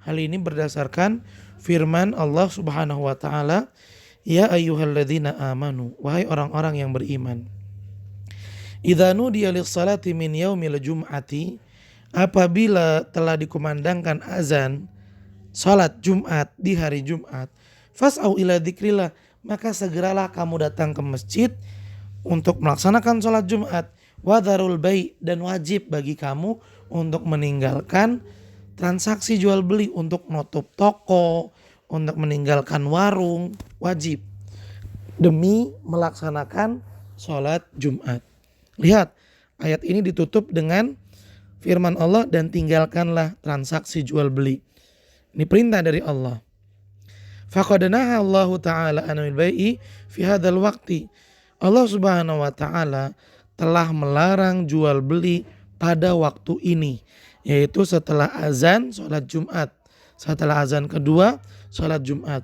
hal ini berdasarkan firman Allah Subhanahu wa taala, ya ayyuhalladzina amanu, wahai orang-orang yang beriman. Idza nudiya lis-salati min yaumil jum'ati, apabila telah dikumandangkan azan salat Jumat di hari Jumat, fas'au ila dzikrillah, maka segeralah kamu datang ke masjid untuk melaksanakan salat Jumat. Wadharul bai', dan wajib bagi kamu untuk meninggalkan transaksi jual beli, untuk nutup toko, untuk meninggalkan warung, wajib demi melaksanakan sholat Jumat. Lihat, ayat ini ditutup dengan firman Allah, dan tinggalkanlah transaksi jual beli. Ini perintah dari Allah. Faqad naha Allah ta'ala anil bai'i fi hadzal waqti. Allah Subhanahu wa taala telah melarang jual beli pada waktu ini, yaitu setelah azan sholat Jumat, setelah azan kedua sholat Jumat.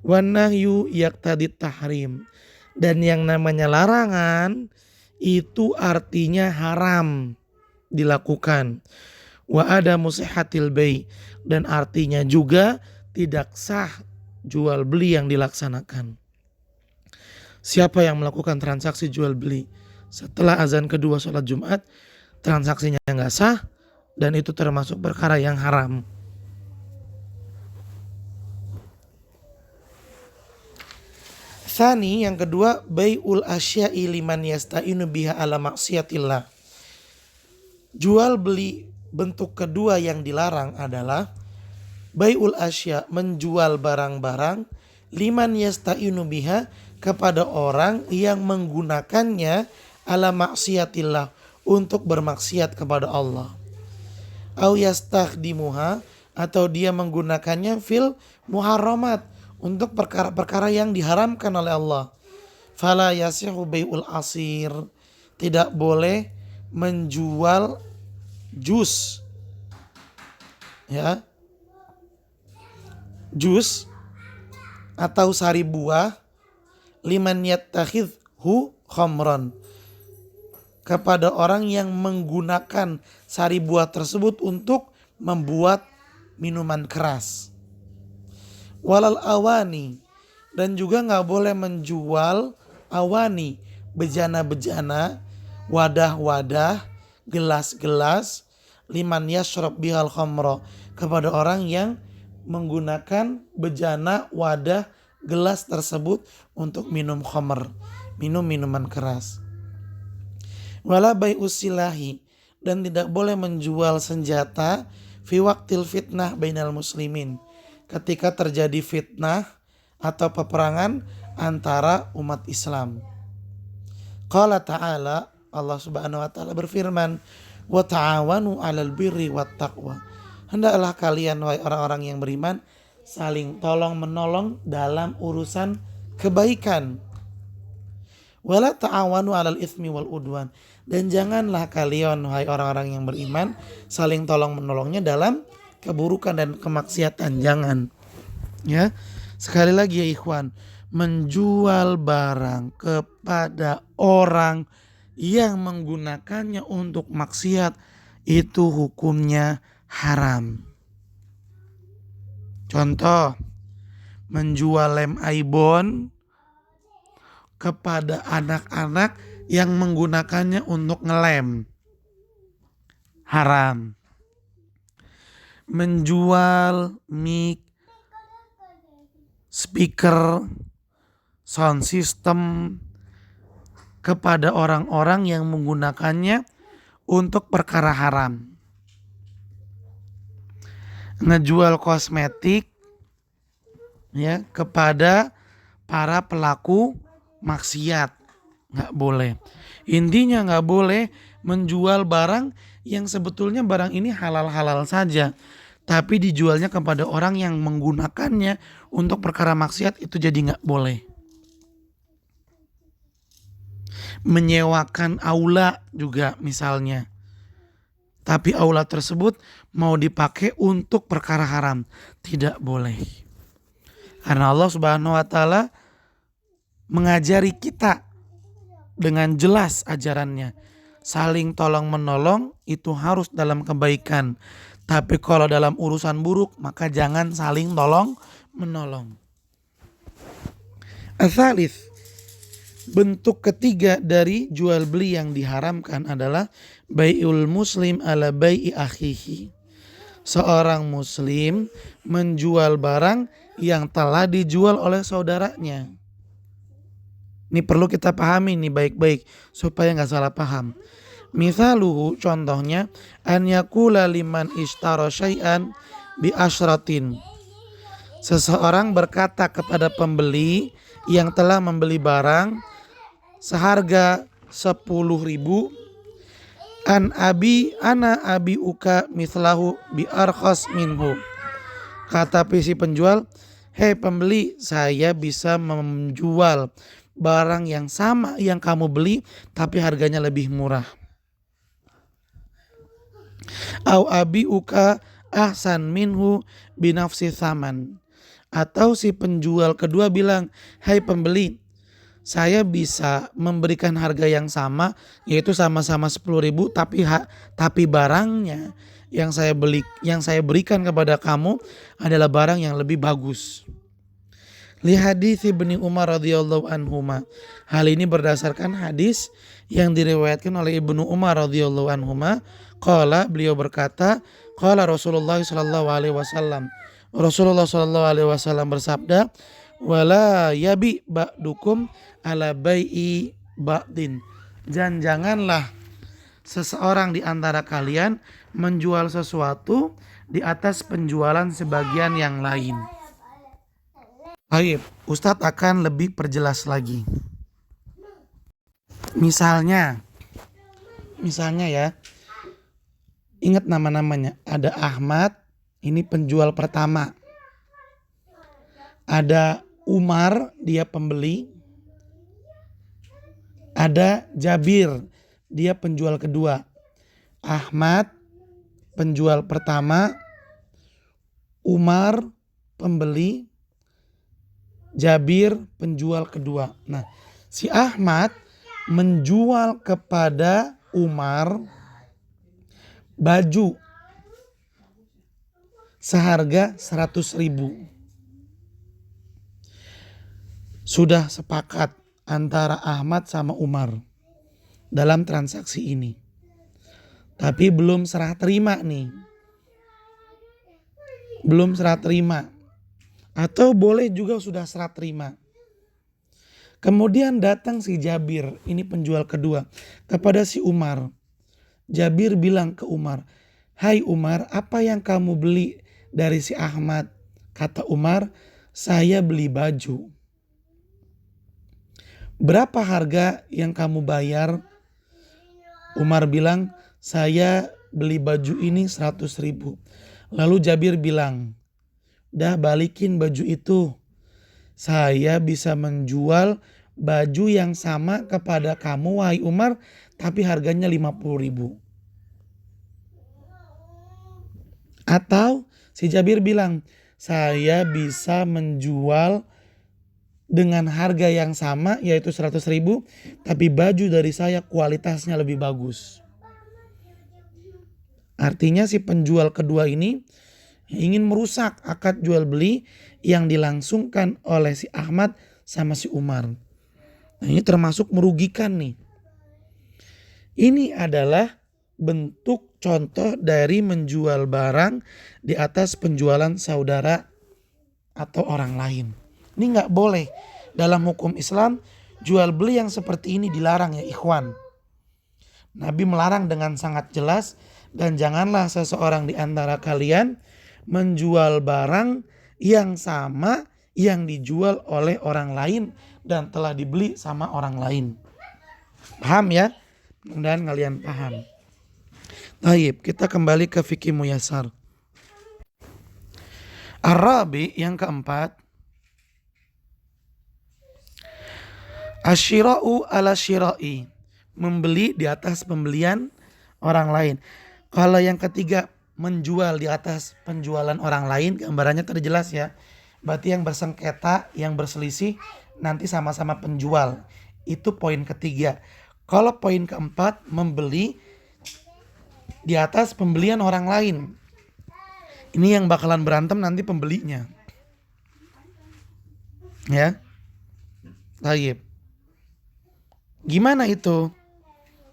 Wan nahyu yaqtadit tahrim, dan yang namanya larangan itu artinya haram dilakukan. Wa ada musihatil bai', dan artinya juga tidak sah jual beli yang dilaksanakan. Siapa yang melakukan transaksi jual beli setelah azan kedua sholat Jumat, transaksinya nggak sah, dan itu termasuk perkara yang haram. Tsani, yang kedua, bai'ul asya'i liman yasta'inu biha ala maksiatillah. Jual beli bentuk kedua yang dilarang adalah bai'ul asya', menjual barang-barang, liman yasta'inu biha, kepada orang yang menggunakannya ala maksiatillah, untuk bermaksiat kepada Allah. Au yastakhdimuha, atau dia menggunakannya fil muharramat, untuk perkara-perkara yang diharamkan oleh Allah. Fala yasihu bai'ul asir, tidak boleh menjual jus, ya, jus atau sari buah, liman yattakhidhu khamran, kepada orang yang menggunakan sari buah tersebut untuk membuat minuman keras. Walal awani, dan juga nggak boleh menjual awani, bejana-bejana, wadah-wadah, gelas-gelas, liman yashrab bihal khamra, kepada orang yang menggunakan bejana, wadah, gelas tersebut untuk minum khamr, minum minuman keras. Wala bai'us silahi, dan tidak boleh menjual senjata fi waqtil fitnah bainal muslimin, ketika terjadi fitnah atau peperangan antara umat Islam. Qala ta'ala, Allah Subhanahu wa taala berfirman, wa ta'awanu 'alal birri wat taqwa. Hendaklah kalian, wahai orang-orang yang beriman, saling tolong menolong dalam urusan kebaikan. Wala ta'awanu 'alal itsmi wal udwan, dan janganlah kalian, wahai orang-orang yang beriman, saling tolong menolongnya dalam keburukan dan kemaksiatan. Jangan. Ya. Sekali lagi ya ikhwan, menjual barang kepada orang yang menggunakannya untuk maksiat, itu hukumnya haram. Contoh, menjual lem Aibon kepada anak-anak yang menggunakannya untuk ngelem, haram. Menjual mic, speaker, sound system kepada orang-orang yang menggunakannya untuk perkara haram. Ngejual kosmetik ya kepada para pelaku maksiat, nggak boleh. Intinya nggak boleh menjual barang yang sebetulnya barang ini halal-halal saja, tapi dijualnya kepada orang yang menggunakannya untuk perkara maksiat, itu jadi nggak boleh. Menyewakan aula juga misalnya, tapi aula tersebut mau dipakai untuk perkara haram, tidak boleh. Karena Allah Subhanahu wa taala mengajari kita dengan jelas ajarannya. Saling tolong menolong itu harus dalam kebaikan. Tapi kalau dalam urusan buruk maka jangan saling tolong menolong. Atsalits, bentuk ketiga dari jual beli yang diharamkan adalah bai'ul muslim ala bai'i akhihi. Seorang muslim menjual barang yang telah dijual oleh saudaranya. Ini perlu kita pahami nih baik-baik supaya nggak salah paham. Misaluhu, contohnya, an yakula liman ishtara syai'an bi asyratin. Seseorang berkata kepada pembeli yang telah membeli barang seharga 10.000, ana abi uka mislahu bi arkhas minhu. Kata si penjual, hei pembeli, saya bisa menjual barang yang sama yang kamu beli tapi harganya lebih murah. Au abi uka ahsan minhu binafsi saman. Atau si penjual kedua bilang, hai pembeli, saya bisa memberikan harga yang sama, yaitu sama-sama 10.000, tapi barangnya yang saya berikan kepada kamu adalah barang yang lebih bagus. Li hadits Ibnu Umar radhiyallahu anhuma. Hal ini berdasarkan hadis yang diriwayatkan oleh Ibnu Umar radhiyallahu anhuma. Qala, beliau berkata, qala Rasulullah sallallahu alaihi wasallam. Rasulullah sallallahu alaihi wasallam bersabda, wala yabi ba'dukum ala bai'i ba'din. Dan janganlah seseorang di antara kalian menjual sesuatu di atas penjualan sebagian yang lain. Baik, Ustadz akan lebih perjelas lagi. Misalnya ya, ingat nama-namanya. Ada Ahmad, ini penjual pertama. Ada Umar, dia pembeli. Ada Jabir, dia penjual kedua. Ahmad, penjual pertama. Umar, pembeli. Jabir, penjual kedua. Nah, si Ahmad menjual kepada Umar baju seharga 100.000. Sudah sepakat antara Ahmad sama Umar dalam transaksi ini. Tapi belum serah terima nih. Belum serah terima. Atau boleh juga sudah serah terima. Kemudian datang si Jabir, ini penjual kedua, kepada si Umar. Jabir bilang ke Umar, hai Umar, apa yang kamu beli dari si Ahmad? Kata Umar, saya beli baju. Berapa harga yang kamu bayar? Umar bilang, saya beli baju ini 100.000. Lalu Jabir bilang, dah balikin baju itu. Saya bisa menjual baju yang sama kepada kamu wahai Umar, tapi harganya 50.000. Atau si Jabir bilang, saya bisa menjual dengan harga yang sama yaitu 100.000, tapi baju dari saya kualitasnya lebih bagus. Artinya si penjual kedua ini ingin merusak akad jual beli yang dilangsungkan oleh si Ahmad sama si Umar. Nah, ini termasuk merugikan nih. Ini adalah bentuk contoh dari menjual barang di atas penjualan saudara atau orang lain. Ini nggak boleh. Dalam hukum Islam, jual beli yang seperti ini dilarang ya ikhwan. Nabi melarang dengan sangat jelas, dan janganlah seseorang di antara kalian menjual barang yang sama yang dijual oleh orang lain dan telah dibeli sama orang lain. Paham ya? Mudah-mudahan kalian paham. Baik, kita kembali ke fikih muyasar. Arabi yang keempat, asyira'u ala syira'i, membeli di atas pembelian orang lain. Kalau yang ketiga, menjual di atas penjualan orang lain, gambarannya tadi jelas ya. Berarti yang bersengketa, yang berselisih nanti sama-sama penjual. Itu poin ketiga. Kalau poin keempat, membeli di atas pembelian orang lain. Ini yang bakalan berantem nanti pembelinya. Ya. Baik. Gimana itu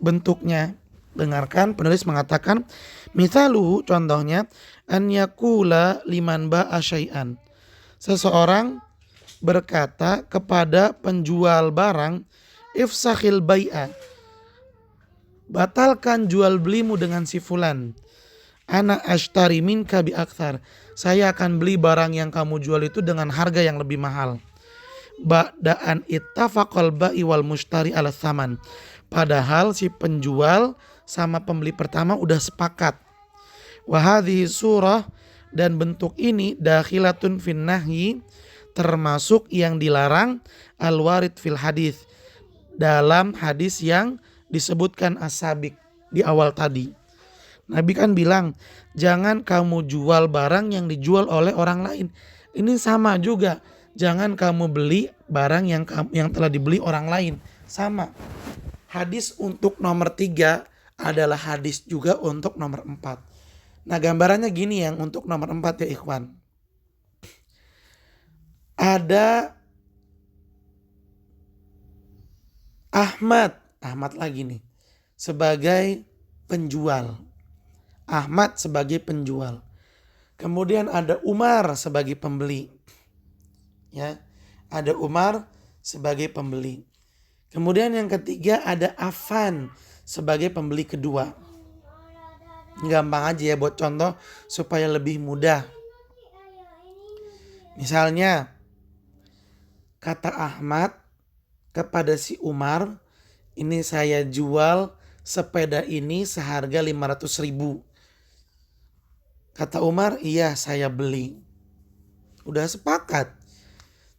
bentuknya? Dengarkan, penulis mengatakan, misaluhu, contohnya, an yakula liman ba'a syai'an. Seseorang berkata kepada penjual barang, ifsakhil bai'a, batalkan jual belimu dengan si fulan. Ana ashtari minka bi akthar, saya akan beli barang yang kamu jual itu dengan harga yang lebih mahal. Ba'daan ittafaqal ba'i wal mushtari ala tsaman, padahal si penjual sama pembeli pertama udah sepakat. Wa hadhihi surah, dan bentuk ini dakhilatun fin nahyi, termasuk yang dilarang al-warid fil hadis, dalam hadis yang disebutkan as-sabiq di awal tadi. Nabi kan bilang, jangan kamu jual barang yang dijual oleh orang lain. Ini sama juga, jangan kamu beli barang yang telah dibeli orang lain. Sama. Hadis untuk nomor 3 adalah hadis juga untuk nomor 4. Nah, gambarannya gini yang untuk nomor 4 ya ikhwan. Ada Ahmad lagi nih sebagai penjual. Ahmad sebagai penjual. Kemudian ada Umar sebagai pembeli. Ya, ada Umar sebagai pembeli. Kemudian yang ketiga ada Affan sebagai pembeli kedua. Gampang aja ya buat contoh supaya lebih mudah. Misalnya kata Ahmad kepada si Umar, ini saya jual sepeda ini seharga 500.000. Kata Umar, iya saya beli. Udah sepakat.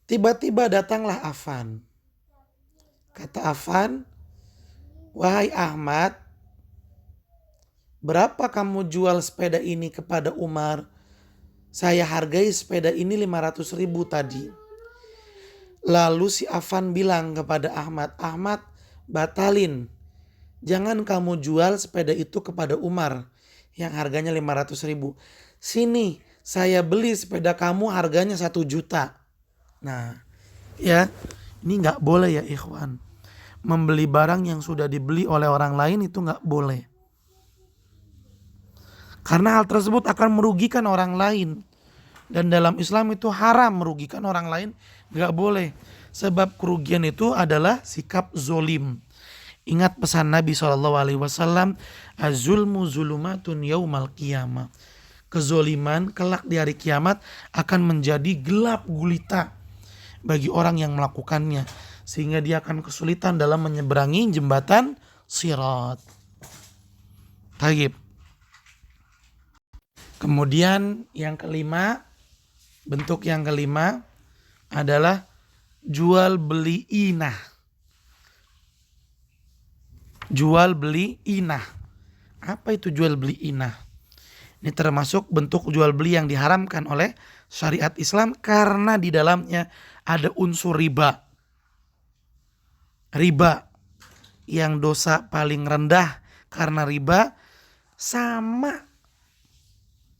Tiba-tiba datanglah Affan. Kata Affan, wahai Ahmad, berapa kamu jual sepeda ini kepada Umar? Saya hargai sepeda ini 500.000 tadi. Lalu si Affan bilang kepada Ahmad, Ahmad batalin. Jangan kamu jual sepeda itu kepada Umar yang harganya 500.000. Sini saya beli sepeda kamu harganya 1 juta. Nah ya, ini gak boleh ya ikhwan. Membeli barang yang sudah dibeli oleh orang lain itu gak boleh. Karena hal tersebut akan merugikan orang lain. Dan dalam Islam itu haram merugikan orang lain. Gak boleh. Sebab kerugian itu adalah sikap zolim. Ingat pesan Nabi SAW, az-zulmu zulumatun yaumal qiyamah. Kezoliman kelak di hari kiamat akan menjadi gelap gulita bagi orang yang melakukannya. Sehingga dia akan kesulitan dalam menyeberangi jembatan sirat. Taib. Kemudian yang kelima, bentuk yang kelima adalah jual beli inah. Jual beli inah. Apa itu jual beli inah? Ini termasuk bentuk jual beli yang diharamkan oleh syariat Islam karena di dalamnya ada unsur riba. Riba yang dosa paling rendah karena riba sama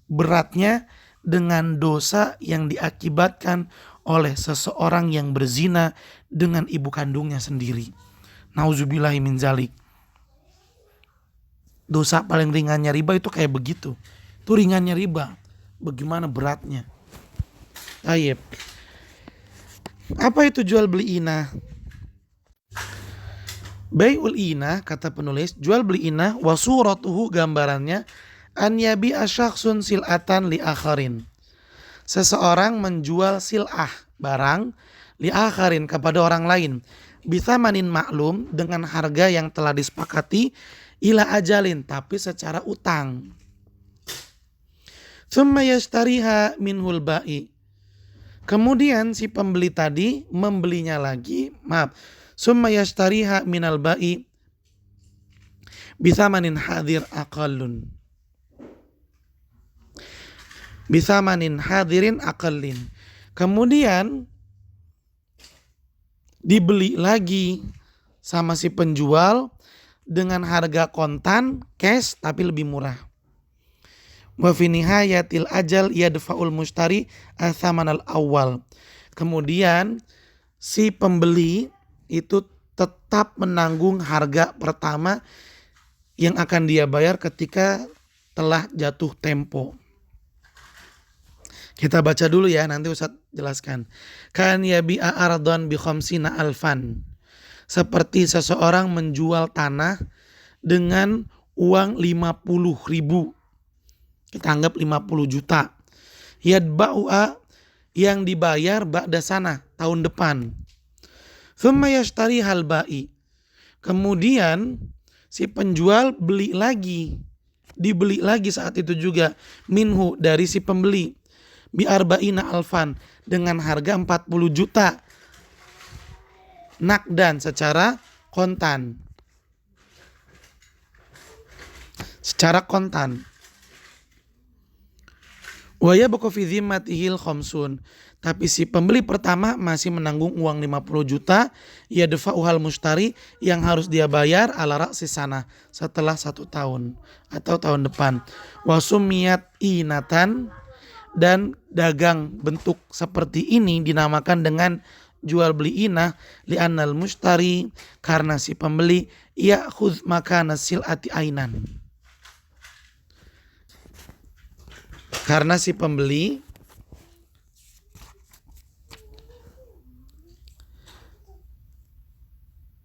beratnya dengan dosa yang diakibatkan oleh seseorang yang berzina dengan ibu kandungnya sendiri. Nauzubillahi min zalik. Dosa paling ringannya riba itu kayak begitu. Itu ringannya riba. Bagaimana beratnya? Ayep. Apa itu jual beli inah? Bai'ul inah, kata penulis, jual beli inah wa suratuhu, gambarannya, an yabi asyakhsun sil'atan li akharin. Seseorang menjual sil'ah, barang, li akharin, kepada orang lain, bisamanin maklum, dengan harga yang telah disepakati, ila ajalin, tapi secara utang. Tsumma yashtariha minhul ba'i. Kemudian si pembeli tadi membelinya lagi, summa yashtariha minal ba'i bisamanin hadir aqallun. Bisamanin hadirin aqallin. Kemudian dibeli lagi sama si penjual dengan harga kontan, cash, tapi lebih murah. Wa fi nihayatil ajal yadfa'ul mushtari athamanal awal. Kemudian si pembeli itu tetap menanggung harga pertama yang akan dia bayar ketika telah jatuh tempo. Kita baca dulu ya, nanti Ustadz jelaskan. Kan yabi'a ardan bi khamsina alfan. Seperti seseorang menjual tanah dengan uang 50.000. Kita anggap 50 juta. Yadba'u'a, yang dibayar ba'da sana, tahun depan. Thumma yashtari hal ba'i. Kemudian si penjual beli lagi. Dibeli lagi saat itu juga. Minhu, dari si pembeli. Bi arba'ina alfan, dengan harga 40 juta. Nakdan, secara kontan. Secara kontan. Wa yabqa fi dhimmatihil khamsun. Tapi si pembeli pertama masih menanggung uang 50 juta, yadfa'uhal mushtari, yang harus dia bayar ala ra'si sana, setelah 1 tahun atau tahun depan. Wa sumiyat inatan, dan dagang bentuk seperti ini dinamakan dengan jual beli inah, li'annal mushtari, karena si pembeli ya'khudh makana sil'ati ainan. Karena si pembeli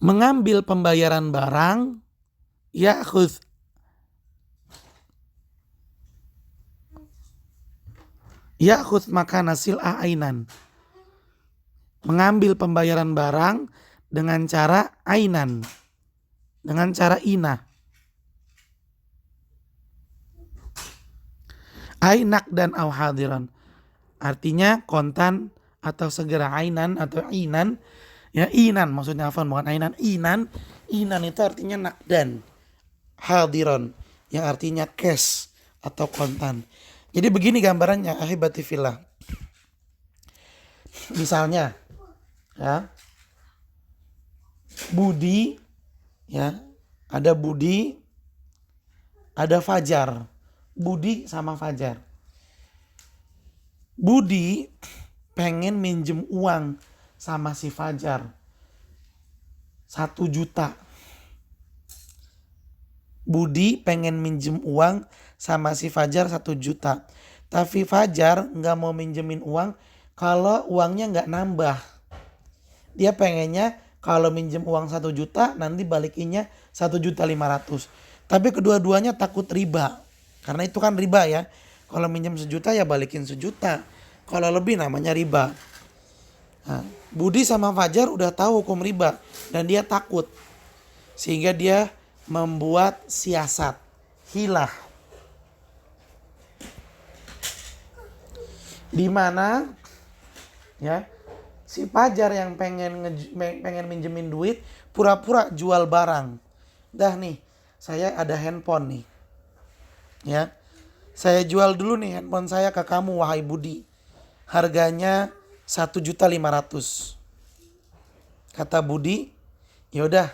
mengambil pembayaran barang, ya'khudh makana sil'ah ainan. Mengambil pembayaran barang dengan cara ainan, dengan cara inah. Ainak dan au hadiran, artinya kontan atau segera, ainan atau inan. Ya, inan maksudnya, afan, bukan ainan, inan. Inan itu artinya nakdan, hadiran yang artinya cash atau kontan. Jadi begini gambarannya, ahibati fillah. Misalnya ya, Budi, ya, ada Budi, ada Fajar. Budi sama Fajar. Budi pengen minjem uang sama si Fajar 1 juta. Budi pengen minjem uang sama si Fajar 1 juta. Tapi Fajar gak mau minjemin uang kalau uangnya gak nambah. Dia pengennya kalau minjem uang 1 juta nanti balikinnya 1.500.000. Tapi kedua-duanya takut riba. Karena itu kan riba ya. Kalau minjem 1 juta ya balikin 1 juta. Kalau lebih namanya riba. Nah, Budi sama Fajar udah tahu hukum riba dan dia takut. Sehingga dia membuat siasat, hilah. Di mana ya, si Fajar yang pengen minjemin duit pura-pura jual barang. Dah nih, saya ada handphone nih. Ya, saya jual dulu nih handphone saya ke kamu, wahai Budi. Harganya 1.500.000. Kata Budi, yaudah,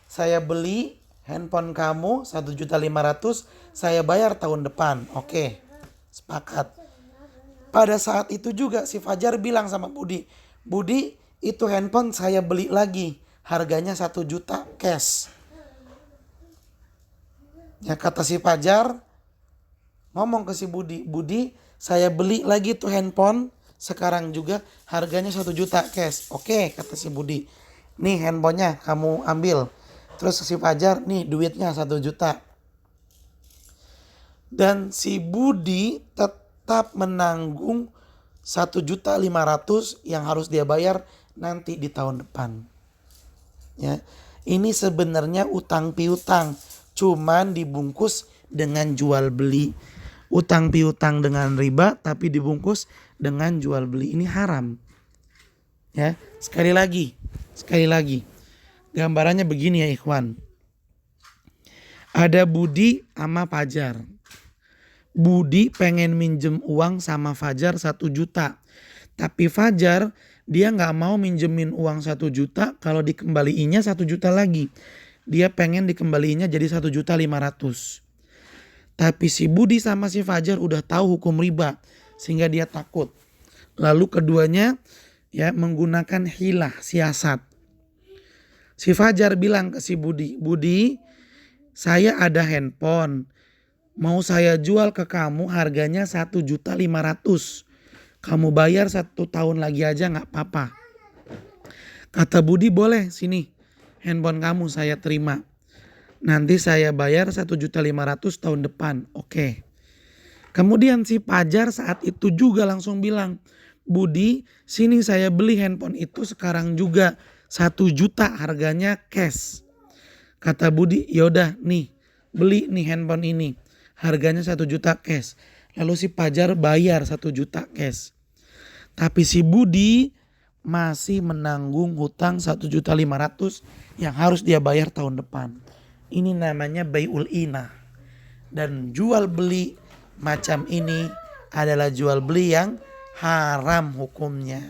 saya beli handphone kamu 1.500.000, saya bayar tahun depan. Oke, Sepakat. Pada saat itu juga si Fajar bilang sama Budi, Budi itu handphone saya beli lagi, harganya 1 juta cash. Ya kata si Fajar, ngomong ke si Budi, Budi saya beli lagi tuh handphone sekarang juga harganya 1 juta cash. Oke kata si Budi, nih handphonenya kamu ambil. Terus si Fajar, nih duitnya 1 juta. Dan si Budi tetap menanggung 1.500.000 yang harus dia bayar nanti di tahun depan. Ya, ini sebenarnya utang piutang, cuman dibungkus dengan jual beli. Utang piutang dengan riba tapi dibungkus dengan jual beli, ini haram. Ya, sekali lagi. Gambarannya begini ya ikhwan. Ada Budi sama Fajar. Budi pengen minjem uang sama Fajar 1 juta. Tapi Fajar dia gak mau minjemin uang 1 juta kalau dikembaliinnya 1 juta lagi. Dia pengen dikembaliinnya jadi 1.500.000. Tapi si Budi sama si Fajar udah tahu hukum riba sehingga dia takut. Lalu keduanya ya menggunakan hilah, siasat. Si Fajar bilang ke si Budi, Budi saya ada handphone. Mau saya jual ke kamu harganya 1.500.000. Kamu bayar 1 tahun lagi aja gak apa-apa. Kata Budi, boleh sini handphone kamu saya terima. Nanti saya bayar 1.500.000 tahun depan. Oke. Kemudian si Fajar saat itu juga langsung bilang, Budi sini saya beli handphone itu sekarang juga 1 juta harganya cash. Kata Budi, yaudah nih beli nih handphone ini. Harganya 1 juta cash. Lalu si Fajar bayar 1 juta cash. Tapi si Budi masih menanggung hutang 1.500.000 yang harus dia bayar tahun depan. Ini namanya bai'ul inah. Dan jual beli macam ini adalah jual beli yang haram hukumnya.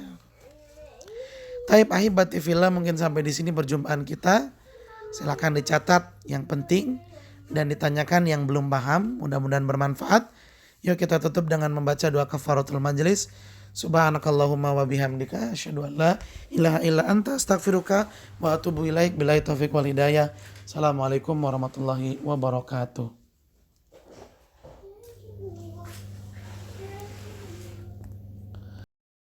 Taib ahibati fillah, mungkin sampai di sini perjumpaan kita. Silakan dicatat yang penting dan ditanyakan yang belum paham, mudah-mudahan bermanfaat. Yuk kita tutup dengan membaca doa kafaratul majlis. Subhanakallahumma wa bihamdika asyhadu an la ilaha illa anta astaghfiruka wa atubu ilaik. Billahi taufiq wal hidayah. Assalamualaikum warahmatullahi wabarakatuh.